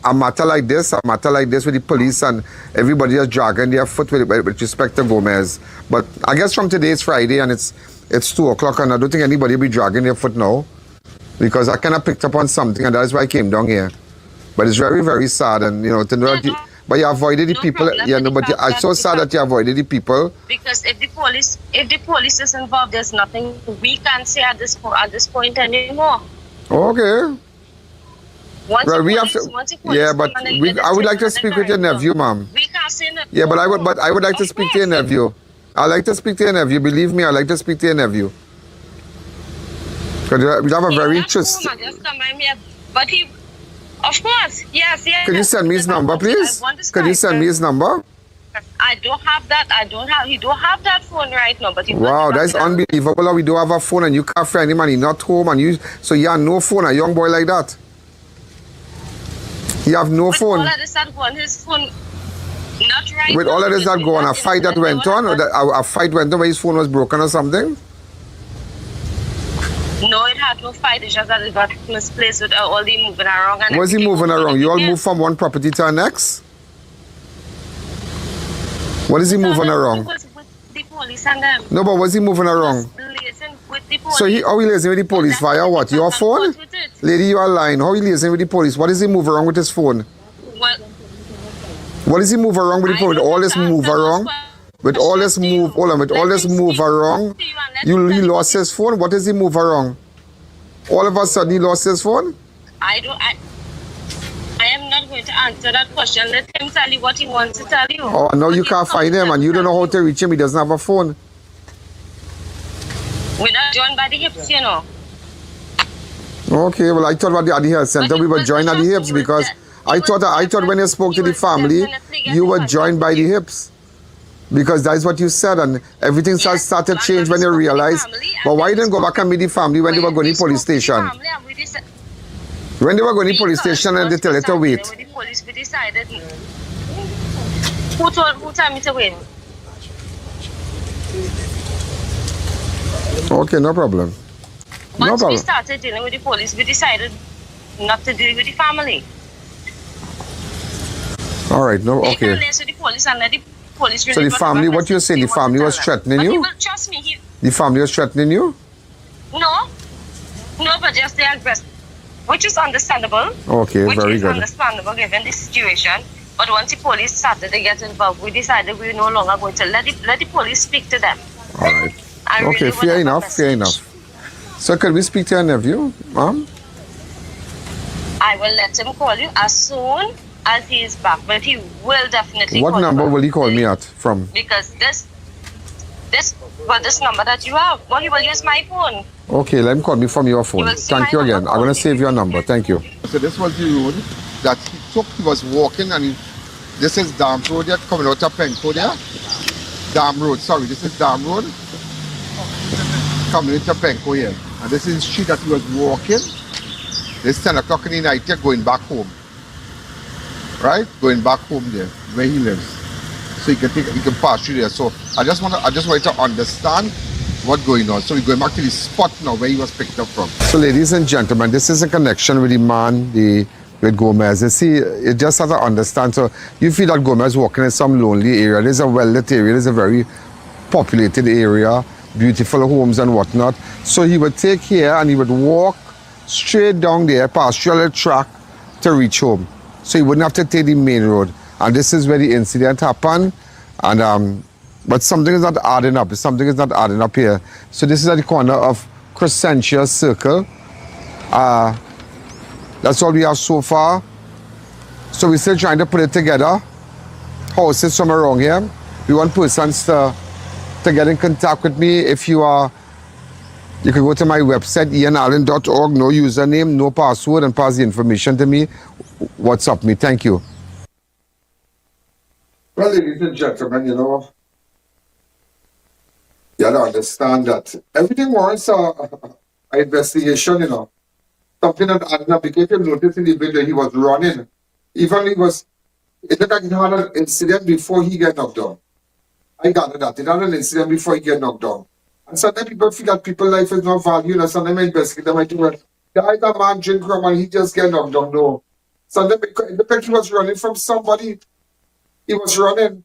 a matter like this with the police and everybody just dragging their foot with respect to Gomez. But I guess from today it's Friday and it's 2:00, and I don't think anybody will be dragging their foot now, because I kind of picked up on something, and that's why I came down here. But it's very, very sad, and to know that but you avoided the people. But it's so sad that you avoided the people. Because if the police is involved, there's nothing we can say at this point anymore. Okay. Well, we have to. Yeah, but I would like to speak with your nephew, ma'am. We can't say nothing. Yeah, but I would like to speak to your nephew. I like to speak to your nephew. Believe me, I like to speak to your nephew. Because we have a very interesting. But he. Of course, yes. Could you send me his number, please? Could you send me his number? I don't have that. He don't have that phone right now. But wow, that's unbelievable. We don't have a phone, and you can't find him, and he's not home, and so you have no phone. A young boy like that, he have no phone. All of this that go on his phone, not right. With all of this that go on, a fight that went on, or a fight went on where his phone was broken or something. No, it had no fight. It's just that it got misplaced with all the moving around. And was he moving around? You all moved from one property to the next? What is he moving around? With the police and them. No, but was he moving around? With the police. So how he liaising with the police via what? Your phone? Lady, you are lying. How he liaising with the police? What is he moving around with his phone? What is he moving around with the phone? With all this move around? With all this move, with all this move around, he lost his phone. What is he move around? All of a sudden, he lost his phone? I am not going to answer that question. Let him tell you what he wants to tell you. Oh, no, you can't find him, and you don't know how to reach him. He doesn't have a phone. We're not joined by the hips, Okay, well, I thought about the health center. We were joined at the hips because I thought when you spoke to the family, you were joined by the hips. Because that's what you said, and everything started to change when you realized. But why you didn't go back and meet the family when they were going to the police station? When they were going to the police station and they tell you to wait. With the police, we decided. Who told me to wait? Okay, no problem. Once we started dealing with the police, we decided not to deal with the family. All right, no, okay. So the police and let the police. So the family, what you're saying, the family was threatening you? Trust me, the family was threatening you? No, but just the aggressive, which is understandable. Okay, very good. Understandable given the situation. But once the police started to get involved, we decided we were no longer going to let the police speak to them. All right. Okay, fair enough. So could we speak to your nephew, ma'am? I will let him call you as soon as he is back, but he will definitely What call number you will he call me at from? Because this number that you have, well, he will use my phone. Okay, let him call me from your phone. Thank you again. I'm going to save your number. Thank you. So this was the road that he took. He was walking, and this is Dam Road there, coming out of Penco there. Dam Road, sorry, this is Dam Road. Coming into Penco here. And this is the street that he was walking. It's 10 o'clock in the night here, going back home. Right? Going back home there, where he lives. So he can pass through there. So I just wanted to understand what's going on. So we're going back to the spot now where he was picked up from. So ladies and gentlemen, this is a connection with the man, with Gomez. You see, you just have to understand. So you feel that Gomez walking in some lonely area. There's a well-lit area. There's a very populated area, beautiful homes and whatnot. So he would take here and he would walk straight down there, past the track to reach home. So he wouldn't have to take the main road. And this is where the incident happened. And but something is not adding up. Something is not adding up here. So this is at the corner of Crescentia Circle. That's all we have so far. So we're still trying to put it together. Houses from around here. We want persons to get in contact with me. If you are, you can go to my website, ianallen.org, no username, no password, and pass the information to me. WhatsApp me. Thank you. Well, ladies and gentlemen, you know, you have to understand that everything warrants an investigation, you know. Something that Adna, because you noticed in the video he was running. Even it looked like he had an incident before he get knocked down. I gather that. It had an incident before he get knocked down. And sometimes people feel that people's life is not valued, and sometimes I investigate them, I think, well, guy, that man drink rum and he just get knocked down. No. Sometimes it looked like he was running from somebody. He was running.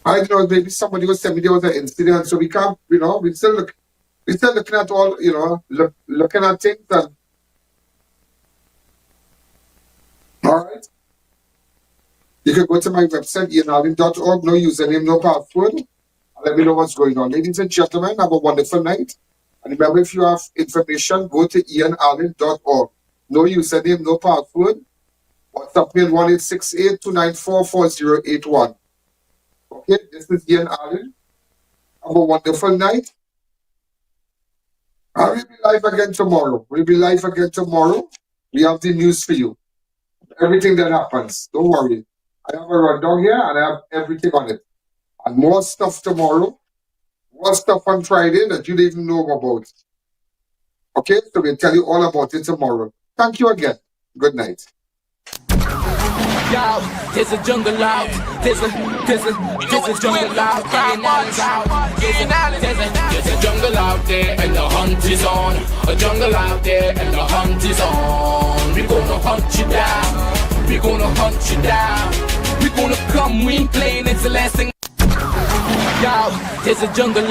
I don't know, maybe somebody was telling me there was an incident, so we can't, you know, we're still looking at all, you know, looking at things. And all right. You can go to my website, ianallen.org, no username, no password. Let me know what's going on. Ladies and gentlemen, have a wonderful night. And remember, if you have information, go to ianallen.org. No username, no password. WhatsApp me on 1-868-294-4081. Okay, this is Ian Allen. Have a wonderful night. I will be live again tomorrow. We have the news for you. Everything that happens. Don't worry. I have a rundown here and I have everything on it. And more stuff tomorrow. More stuff on Friday that you didn't know about. Okay, so we'll tell you all about it tomorrow. Thank you again. Good night. Yo, there's a jungle out. There's a jungle out. There's a jungle out there and the hunt is on. A jungle out there and the hunt is on. We're gonna hunt you down. We're gonna hunt you down. We're gonna come, we ain't playing, it's the last thing. Yo, there's a jungle